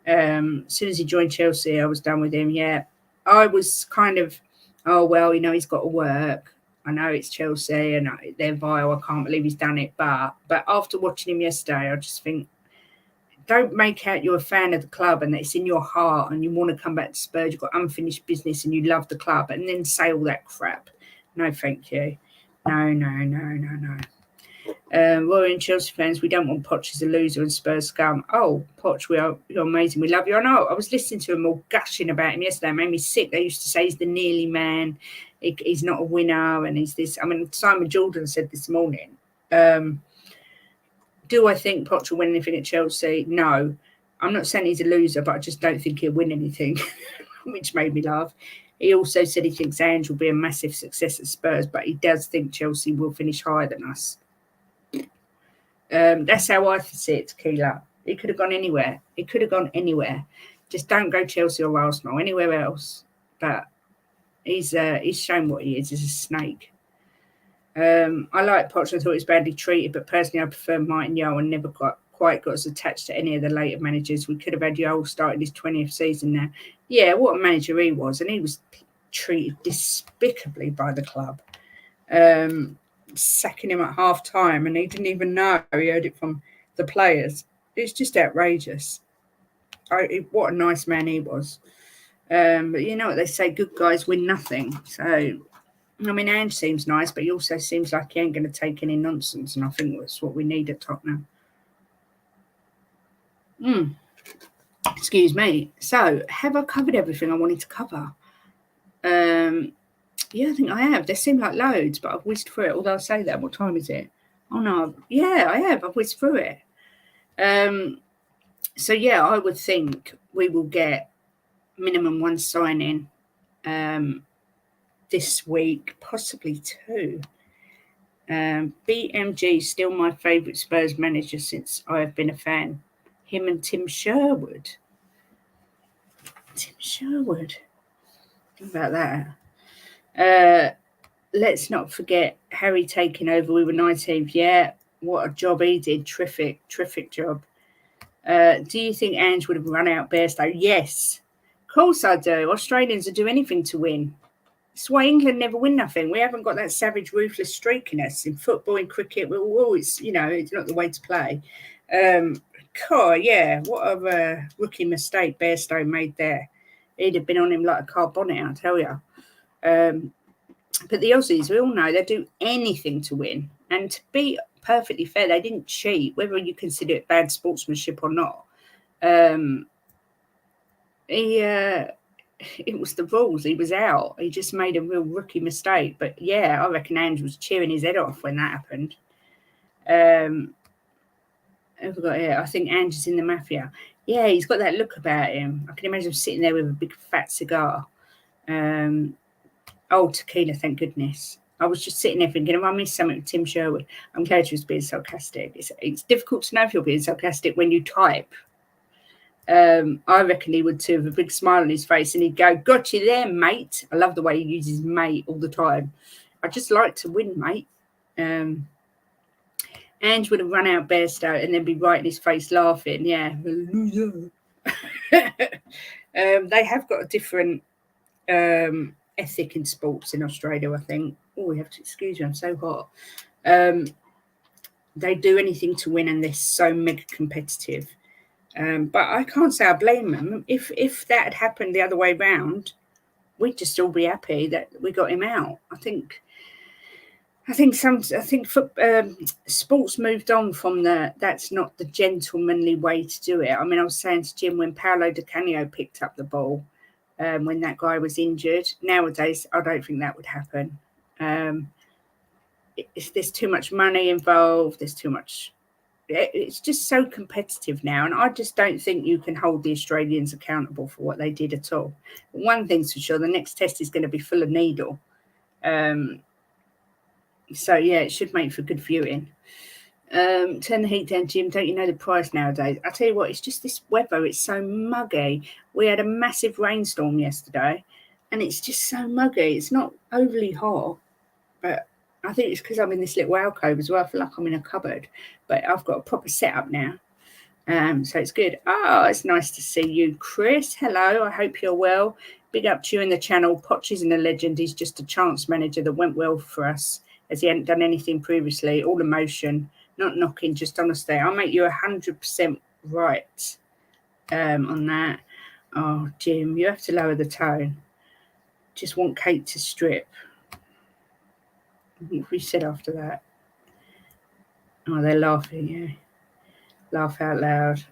As soon as he joined Chelsea, I was done with him. Yeah, I was kind of, oh, well, you know, he's got to work. I know it's Chelsea and they're vile. I can't believe he's done it. But after watching him yesterday, I just think, don't make out you're a fan of the club and that it's in your heart and you want to come back to Spurs. You've got unfinished business and you love the club and then say all that crap. No, thank you. No. Rory and Chelsea fans, we don't want Poch as a loser and Spurs scum. Oh, Poch, you're amazing. We love you. I know. I was listening to them all gushing about him yesterday. It made me sick. They used to say he's the nearly man. He's not a winner and he's this. I mean, Simon Jordan said this morning, do I think Poch will win anything at Chelsea? No. I'm not saying he's a loser, but I just don't think he'll win anything, which made me laugh. He also said he thinks Ange will be a massive success at Spurs, but he does think Chelsea will finish higher than us. That's how I see it, Tequila. He could have gone anywhere. Just don't go Chelsea or Arsenal, anywhere else. But he's shown what he is. He's a snake. I like Poch. I thought he was badly treated, but personally I prefer Martin Yeo and never quite got as attached to any of the later managers. We could have had Yeo starting his 20th season now. Yeah, what a manager he was. And he was treated despicably by the club. Sacking him at half time and he didn't even know. He heard it from the players. It's just outrageous. What a nice man he was. But you know what they say, good guys win nothing. So, I mean, Ange seems nice, but he also seems like he ain't going to take any nonsense. And I think that's what we need at Tottenham. Excuse me. So, have I covered everything I wanted to cover? Yeah, I think I have. There seem like loads, but I've whizzed through it. Although I say that, what time is it? Oh, no. Yeah, I have. I've whizzed through it. So, yeah, I would think we will get minimum one signing this week, possibly two. BMG, still my favourite Spurs manager since I have been a fan. Him and Tim Sherwood. Think about that. Let's not forget Harry taking over. We were 19th. Yeah, what a job he did. Terrific job. Do you think Ange would have run out Bairstow? Yes, of course I do. Australians would do anything to win. That's why England never win nothing. We haven't got that savage, ruthless streak in us. In football, in cricket, we're always, it's not the way to play. God, yeah, what a rookie mistake Bairstow made there. He'd have been on him like a car bonnet, I tell you. But the Aussies, we all know, they do anything to win. And to be perfectly fair, they didn't cheat, whether you consider it bad sportsmanship or not. It was the rules. He was out. He just made a real rookie mistake. But, yeah, I reckon Ange was cheering his head off when that happened. I forgot here. I think Ange is in the mafia. Yeah, he's got that look about him. I can imagine him sitting there with a big fat cigar. Tequila, thank goodness. I was just sitting there thinking, I missed something with Tim Sherwood. I'm glad she was being sarcastic. It's difficult to know if you're being sarcastic when you type. I reckon he would too, with a big smile on his face, and he'd go, "Got you there, mate." I love the way he uses mate all the time. I just like to win, mate. Ange would have run out Bairstow and then be right in his face laughing. Yeah. They have got a different ethic in sports in Australia, I think. Oh, you have to excuse me, I'm so hot. They do anything to win, and they're so mega competitive. But I can't say I blame them. If that had happened the other way round, we'd just all be happy that we got him out. I think sports moved on from that's not the gentlemanly way to do it. I mean, I was saying to Jim, when Paolo Di Canio picked up the ball when that guy was injured, nowadays I don't think that would happen. There's too much money involved. There's too much. It's just so competitive now, and I just don't think you can hold the Australians accountable for what they did at all. One thing's for sure, the next test is going to be full of needle. So, yeah, it should make for good viewing. Turn the heat down, Jim. Don't you know the price nowadays? I tell you what, it's just this weather. It's so muggy. We had a massive rainstorm yesterday, and it's just so muggy. It's not overly hot, but I think it's because I'm in this little alcove as well. I feel like I'm in a cupboard, but I've got a proper setup now. So it's good. Oh, it's nice to see you, Chris. Hello, I hope you're well. Big up to you in the channel. Poch isn't a legend. He's just a chance manager that went well for us, as he hadn't done anything previously. All emotion, not knocking, just honesty. I'll make you 100% right on that. Oh, Jim, you have to lower the tone. Just want Kate to strip. What we said after that? Oh, they're laughing, yeah. Laugh out loud.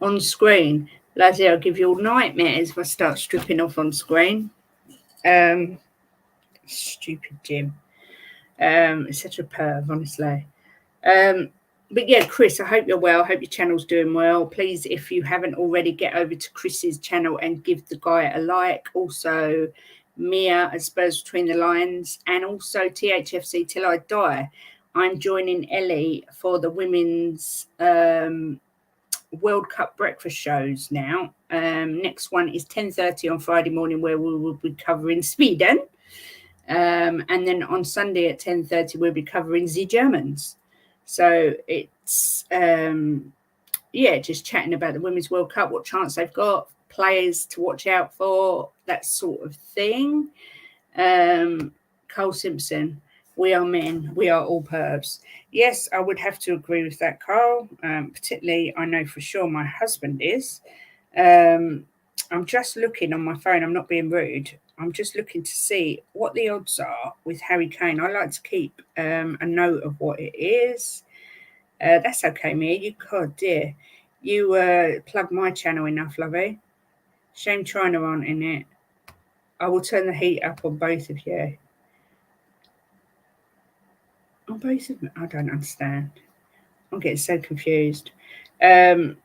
On screen. Laddie, I'll give you all nightmares if I start stripping off on screen. Stupid Jim. It's such a perv, honestly. But yeah, Chris, I hope you're well. I hope your channel's doing well. Please, if you haven't already, get over to Chris's channel and give the guy a like. Also, Mia at Spurs Between the Lines, and also THFC Till I Die. I'm joining Ellie for the women's World Cup breakfast shows now. Next one is 10:30 on Friday morning, where we will be covering Sweden. And then on Sunday at 10:30, we'll be covering the Germans. So it's, just chatting about the Women's World Cup, what chance they've got, players to watch out for, that sort of thing. Cole Simpson, we are men, we are all pervs. Yes, I would have to agree with that, Carl. Particularly, I know for sure my husband is. I'm just looking on my phone. I'm not being rude. I'm just looking to see what the odds are with Harry Kane. I like to keep a note of what it is. That's okay, Mia. You, God dear. You plug my channel enough, lovey. Shame China aren't in it. I will turn the heat up on both of you. On both of them? I don't understand. I'm getting so confused. That's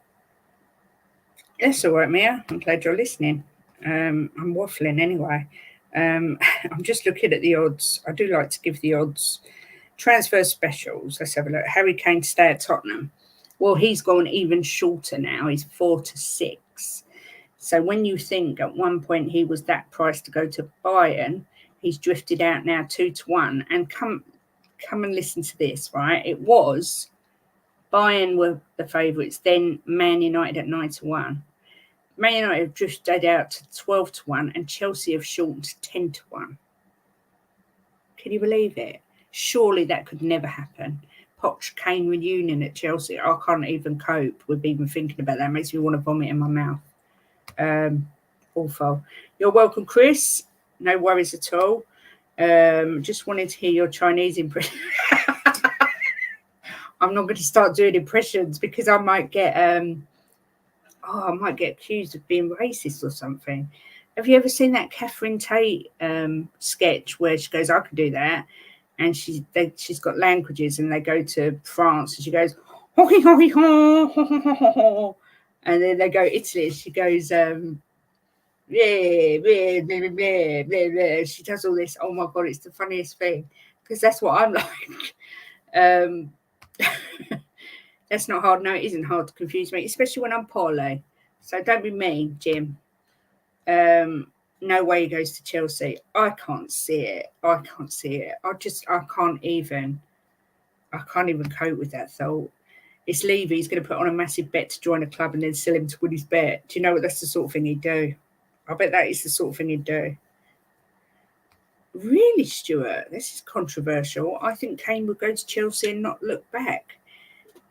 all right, Mia. I'm glad you're listening. I'm waffling anyway. I'm just looking at the odds. I do like to give the odds. Transfer specials. Let's have a look. Harry Kane stay at Tottenham. Well, he's gone even shorter now. He's 4-6. So when you think at one point he was that price to go to Bayern, he's drifted out now 2-1. And come and listen to this, right? It was Bayern were the favourites, then Man United at 9-1. Man United have drifted out to 12-1, and Chelsea have shortened to 10-1. Can you believe it? Surely that could never happen. Poch Kane reunion at Chelsea. I can't even cope with even thinking about that. It makes me want to vomit in my mouth. Awful. You're welcome, Chris. No worries at all. Just wanted to hear your Chinese impression. I'm not going to start doing impressions because I might get accused of being racist or something. Have you ever seen that Catherine Tate sketch where she goes, I can do that? And she's got languages, and they go to France, and she goes, and then they go Italy, and she goes, she does all this. Oh my God, it's the funniest thing, because that's what I'm like. That's not hard. No, it isn't hard to confuse me, especially when I'm poorly. So don't be mean, Jim. No way he goes to Chelsea. I can't see it. I can't even cope with that thought. It's Levy. He's going to put on a massive bet to join a club and then sell him to win his bet. Do you know what? That's the sort of thing he'd do. I bet that is the sort of thing he'd do. Really, Stuart? This is controversial. I think Kane would go to Chelsea and not look back.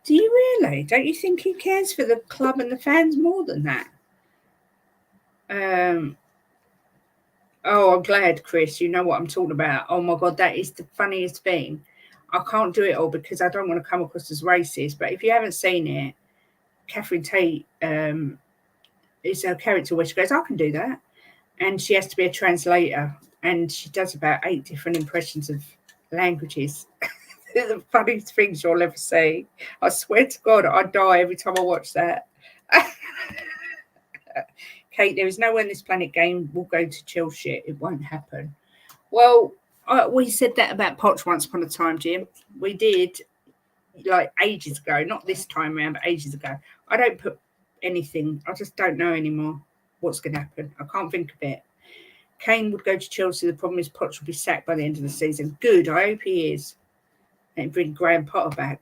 Do you really? Don't you think he cares for the club and the fans more than that? Oh, I'm glad, Chris. You know what I'm talking about. Oh, my God, that is the funniest thing. I can't do it all because I don't want to come across as racist. But if you haven't seen it, Catherine Tate is her character where she goes, I can do that. And she has to be a translator. And she does about 8 different impressions of languages. They're the funniest things you'll ever see. I swear to God, I die every time I watch that. Kate, there is no way on this planet Game will go to Chelsea. It won't happen. Well, we said that about Poch once upon a time, Jim. We did, like ages ago. Not this time around, but ages ago. I don't put anything. I just don't know anymore what's going to happen. I can't think of it. Kane would go to Chelsea. The problem is Poch will be sacked by the end of the season. Good. I hope he is. And bring Graham Potter back.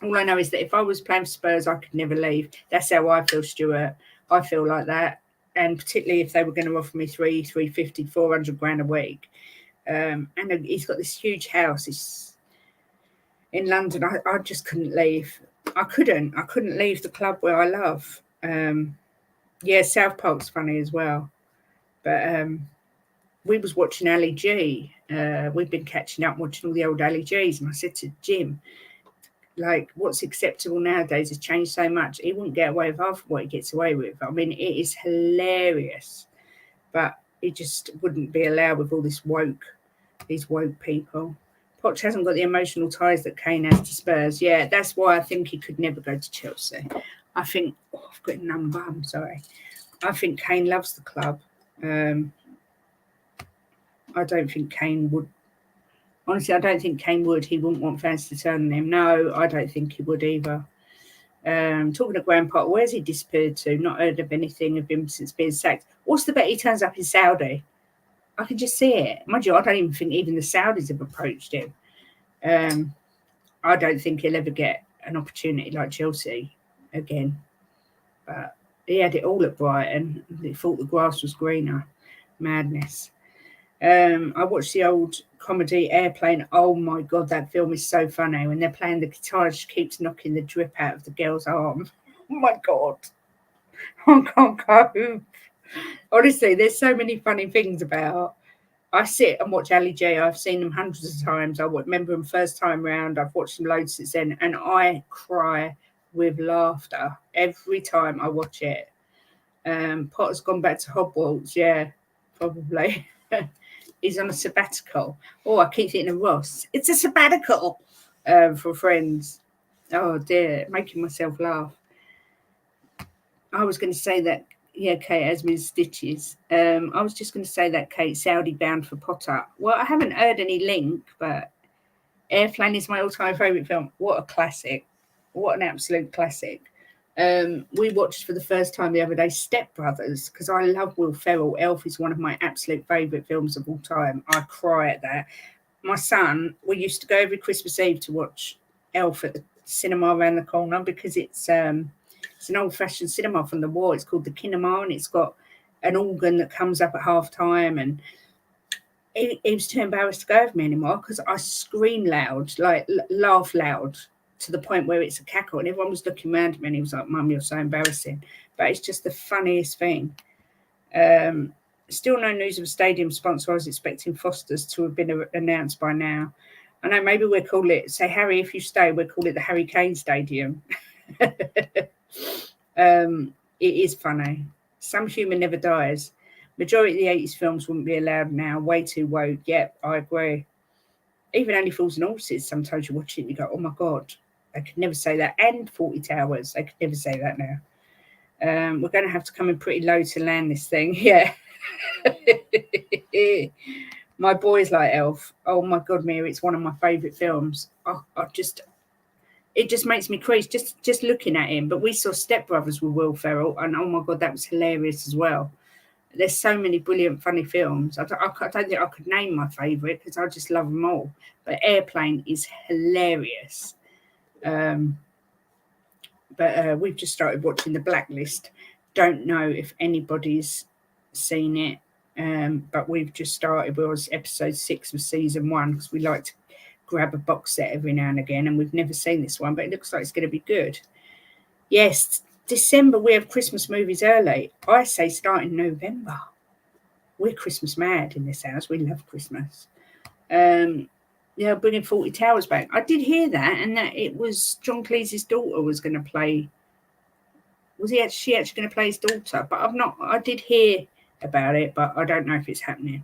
All I know is that if I was playing for Spurs, I could never leave. That's how I feel, Stuart. I feel like that. And particularly if they were going to offer me 350, 400 grand a week. And he's got this huge house. It's in London. I just couldn't leave. I couldn't leave the club where I love. Yeah, South Park's funny as well. But we was watching Ali G. We've been catching up watching all the old Ali Gs. And I said to Jim, like, what's acceptable nowadays has changed so much. He wouldn't get away with half of what he gets away with. I mean, it is hilarious. But he just wouldn't be allowed with all these woke people. Poch hasn't got the emotional ties that Kane has to Spurs. Yeah, that's why I think he could never go to Chelsea. I think, I've got a number, I'm sorry. I think Kane loves the club. I don't think Kane would. Honestly, I don't think Kane would. He wouldn't want fans to turn on him. No, I don't think he would either. Talking to Graham Potter, where's he disappeared to? Not heard of anything of him since being sacked. What's the bet he turns up in Saudi? I can just see it. Mind you, I don't even think even the Saudis have approached him. I don't think he'll ever get an opportunity like Chelsea again. But he had it all at Brighton. He thought the grass was greener. Madness. I watched the old comedy Airplane. Oh my God, that film is so funny. When they're playing the guitar, she keeps knocking the drip out of the girl's arm. Oh my God. I can't cope. Honestly, there's so many funny things about. I sit and watch Ali J. I've seen them hundreds of times. I remember them first time round. I've watched them loads since then. And I cry with laughter every time I watch it. Potter's gone back to Hogwarts. Yeah, probably. He's on a sabbatical. Oh, I keep thinking of Ross. It's a sabbatical for Friends. Oh, dear. Making myself laugh. I was going to say that, yeah, Kate Asmin's Stitches. I was just going to say that Kate Saudi bound for Potter. Well, I haven't heard any link, but Airplane is my all-time favourite film. What a classic. What an absolute classic. We watched for the first time the other day Step Brothers because I love Will Ferrell. Elf is one of my absolute favourite films of all time. I cry at that. My son, we used to go every Christmas Eve to watch Elf at the cinema around the corner because it's an old-fashioned cinema from the war. It's called the Kinema, and it's got an organ that comes up at half time. And he was too embarrassed to go with me anymore because I scream loud, like laugh loud, to the point where it's a cackle, and everyone was looking around at me and he was like, Mum, you're so embarrassing. But it's just the funniest thing. Still no news of a stadium sponsor. I was expecting Foster's to have been announced by now. I know maybe we'll call it, say, Harry, if you stay, we'll call it the Harry Kane Stadium. It is funny. Some humour never dies. Majority of the 80s films wouldn't be allowed now. Way too woke. Yep, I agree. Even Only Fools and Horses, sometimes you watch it and you go, oh my God, I could never say that. And 40 Towers, I could never say that now. We're going to have to come in pretty low to land this thing. Yeah. My boys like Elf. Oh my God, Mary, it's one of my favourite films. I just, it just makes me crazy just looking at him. But we saw Step Brothers with Will Ferrell, and oh my God, that was hilarious as well. There's so many brilliant, funny films. I don't think I could name my favourite because I just love them all. But Airplane is hilarious. But we've just started watching The Blacklist. Don't know if anybody's seen it, but we've just started. We're on episode 6 of season 1 because we like to grab a box set every now and again, and we've never seen this one, but it looks like it's going to be good. Yes, December, we have Christmas movies early. I say starting November. We're Christmas mad in this house. We love Christmas. Yeah, bringing 40 Towers back. I did hear that, and that it was John Cleese's daughter was going to play. She actually going to play his daughter? But I did hear about it, but I don't know if it's happening.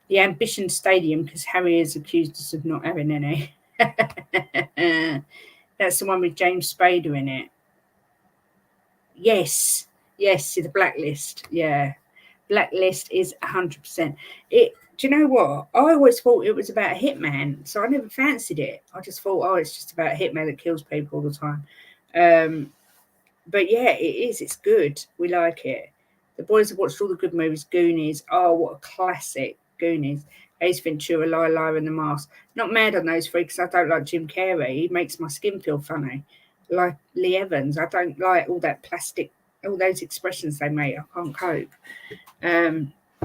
The Ambition Stadium, because Harry has accused us of not having any. That's the one with James Spader in it. Yes, the Blacklist. Yeah, Blacklist is 100%. Do you know what? I always thought it was about a hitman, so I never fancied it. I just thought, oh, it's just about a hitman that kills people all the time. But yeah, it is. It's good. We like it. The boys have watched all the good movies. Goonies. Oh, what a classic. Goonies. Ace Ventura, Liar, and The Mask. Not mad on those three because I don't like Jim Carrey. He makes my skin feel funny. Like Lee Evans. I don't like all that plastic, all those expressions they make. I can't cope.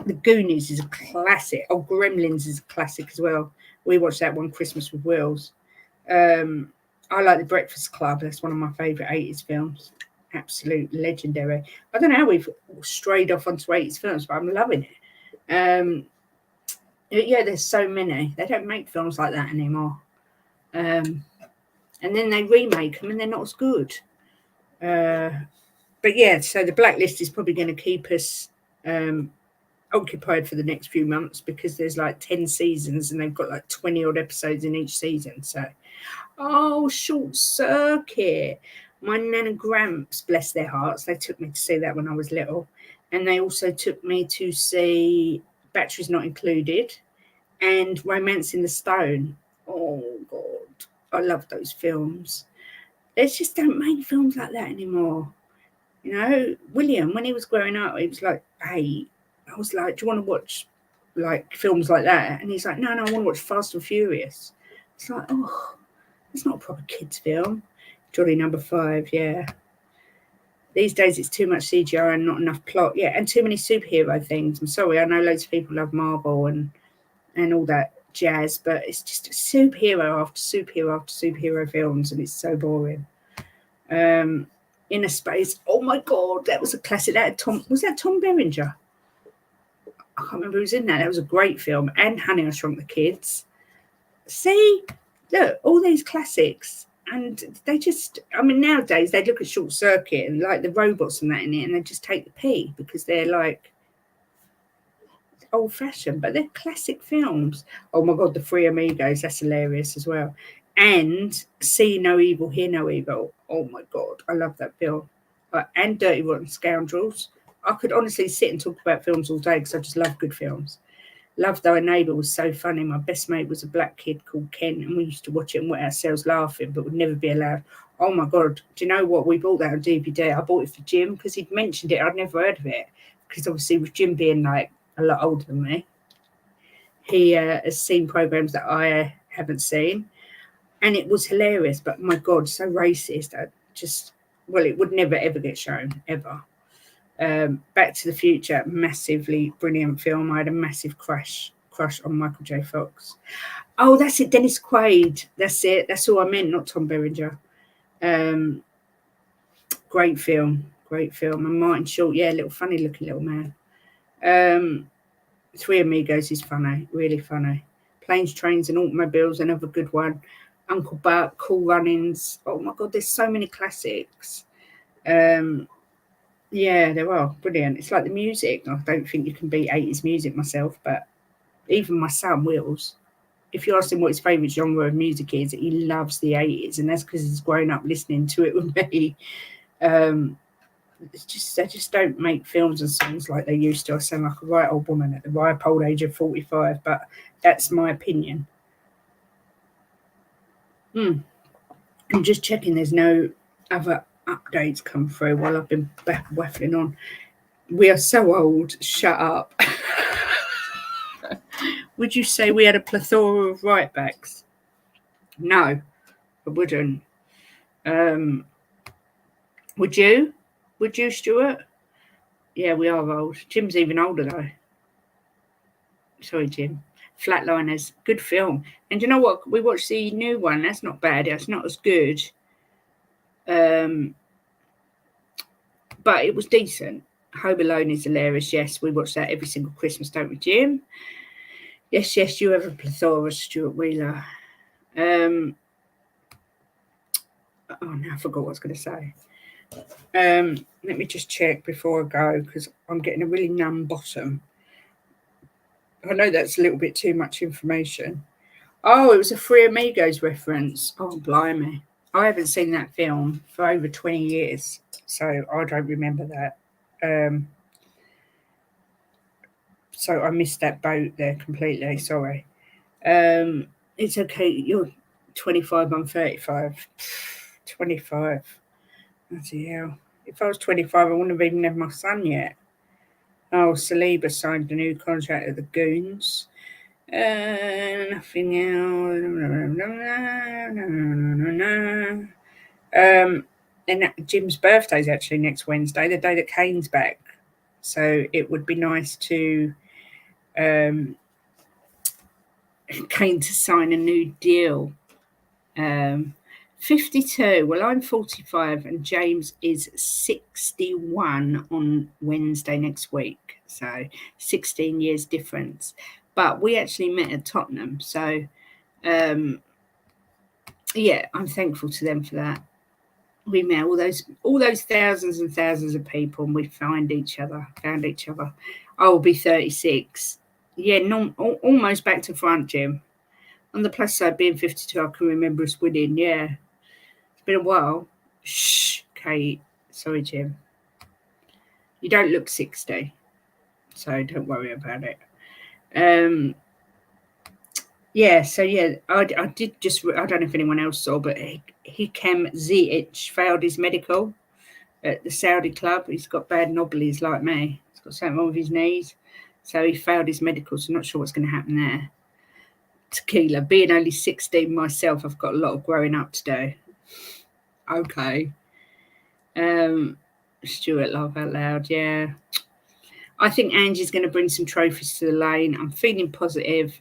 The Goonies is a classic. Oh, Gremlins is a classic as well. We watched that one Christmas with Wills. I like The Breakfast Club. That's one of my favourite 80s films. Absolute legendary. I don't know how we've strayed off onto 80s films, but I'm loving it. Yeah, there's so many. They don't make films like that anymore. And then they remake them and they're not as good. But yeah, so The Blacklist is probably going to keep us occupied for the next few months because there's like 10 seasons and they've got like 20 odd episodes in each season. So, Short Circuit. My Nan and Gramps, bless their hearts, they took me to see that when I was little. And they also took me to see Batteries Not Included and Romance in the Stone. Oh, God. I love those films. They just don't make films like that anymore. You know, William, when he was growing up, he was like, hey, I was like, do you want to watch like films like that? And he's like, no, I want to watch Fast and Furious. It's like, oh, it's not a proper kids film. Johnny Number 5, yeah. These days it's too much CGI and not enough plot. Yeah, and too many superhero things. I'm sorry, I know loads of people love Marvel and all that jazz, but it's just superhero after superhero after superhero films, and it's so boring. Inner Space. Oh my God, that was a classic. Was that Tom Berenger? I can't remember who was in that. That was a great film. And Honey, I Shrunk the Kids. See, look, all these classics. And they just, I mean, nowadays they look at Short Circuit and like the robots and that in it, and they just take the pee because they're like old fashioned, but they're classic films. Oh my God, The Three Amigos, that's hilarious as well. And See No Evil, Hear No Evil. Oh my God, I love that film. And Dirty Rotten Scoundrels. I could honestly sit and talk about films all day because I just love good films. Love Thy Neighbour was so funny. My best mate was a black kid called Ken, and we used to watch it and wet ourselves laughing, but would never be allowed. Oh my God, do you know what? We bought that on DVD. I bought it for Jim because he'd mentioned it. I'd never heard of it because obviously with Jim being like a lot older than me, he has seen programs that I haven't seen, and it was hilarious. But my God, so racist. It would never ever get shown ever. Back to the Future, massively brilliant film. I had a massive crush on Michael J. Fox. Oh, that's it, Dennis Quaid. That's it. That's all I meant, not Tom Berenger. Great film. And Martin Short, yeah, funny looking little man. Three Amigos is funny, really funny. Planes, Trains and Automobiles, another good one. Uncle Buck, Cool Runnings. Oh my God, there's so many classics. Yeah, there are. Brilliant. It's like the music. I don't think you can beat 80s music myself, but even my son, Wills, if you ask him what his favourite genre of music is, he loves the 80s, and that's because he's grown up listening to it with me. They just don't make films and songs like they used to. I sound like a right old woman at the ripe old age of 45, but that's my opinion. I'm just checking there's no other updates come through while I've been waffling on. We are so old. Shut up. Would you say we had a plethora of right backs? No, I wouldn't. Would you? Would you, Stuart? Yeah, we are old. Jim's even older though. Sorry, Jim. Flatliners, good film. And you know what? We watched the new one. That's not bad. It's not as good. But it was decent. Home Alone is hilarious. Yes, we watch that every single Christmas, don't we, Jim? Yes, you have a plethora, Stuart Wheeler. Oh, now I forgot what I was going to say. Let me just check before I go because I'm getting a really numb bottom. I know that's a little bit too much information. Oh, it was a Three Amigos reference. Oh, blimey. I haven't seen that film for over 20 years, so I don't remember that. So I missed that boat there completely. Sorry. It's okay. You're 25, I'm 35. 25. Bloody hell. If I was 25, I wouldn't have even had my son yet. Oh, Saliba signed a new contract at the Goons. Nothing else. And Jim's birthday is actually next Wednesday, the day that Kane's back. So it would be nice to Kane to sign a new deal. 52. Well, I'm 45 and James is 61 on Wednesday next week. So 16 years difference. But we actually met at Tottenham. So, yeah, I'm thankful to them for that. We met all those thousands and thousands of people and we found each other. I will be 36. Yeah, almost back to front, Jim. On the plus side, being 52, I can remember us winning. Yeah. It's been a while. Shh, Kate. Sorry, Jim. You don't look 60, so don't worry about it. Yeah, so yeah, I did just, I don't know if anyone else saw, but Hikem Ziyech failed his medical at the Saudi club. He's got bad knobblies like me. He's got something wrong with his knees. So he failed his medical, so not sure what's going to happen there. Tequila, being only 16 myself, I've got a lot of growing up to do. Okay. Stuart, laugh out loud. Yeah. I think Angie's going to bring some trophies to the lane. I'm feeling positive.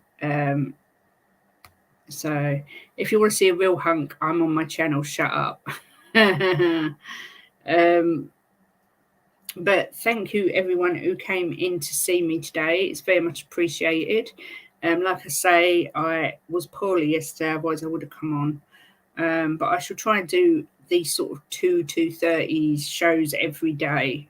So if you want to see a real hunk, I'm on my channel. Shut up. But thank you, everyone who came in to see me today. It's very much appreciated. Like I say, I was poorly yesterday, otherwise I would have come on. But I shall try and do these sort of 2:30 shows every day.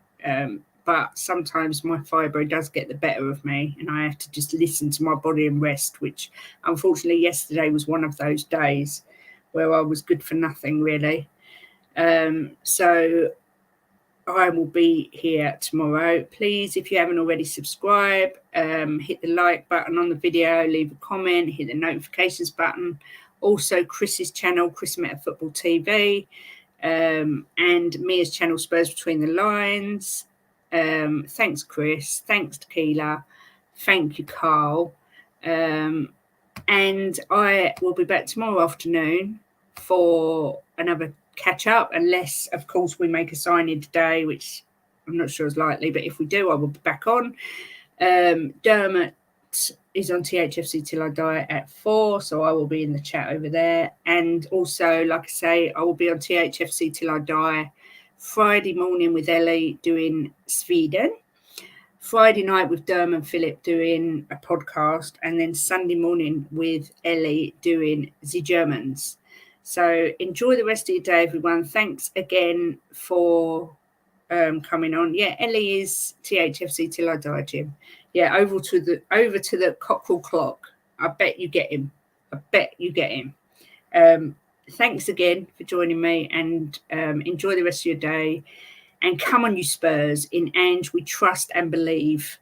But sometimes my fibro does get the better of me and I have to just listen to my body and rest, which unfortunately yesterday was one of those days where I was good for nothing, really. So I will be here tomorrow. Please, if you haven't already subscribed, hit the like button on the video, leave a comment, hit the notifications button. Also, Chris's channel, Chris Meta Football TV, and Mia's channel, Spurs Between the Lines. Thanks, Chris. Thanks, Tequila. Thank you, Carl. And I will be back tomorrow afternoon for another catch up, unless, of course, we make a signing today, which I'm not sure is likely, but if we do, I will be back on. Dermot is on THFC Till I Die at 4, so I will be in the chat over there. And also, like I say, I will be on THFC Till I Die Friday morning with Ellie doing Sweden, Friday night with Dermot and Philip doing a podcast, and then Sunday morning with Ellie doing the Germans. So enjoy the rest of your day, everyone. Thanks again for coming on. Yeah, Ellie is THFC Till I Die, Jim. Yeah, over to the Cockerel Clock. I bet you get him. Thanks again for joining me, and enjoy the rest of your day. And come on, you Spurs. In Ange, we trust and believe.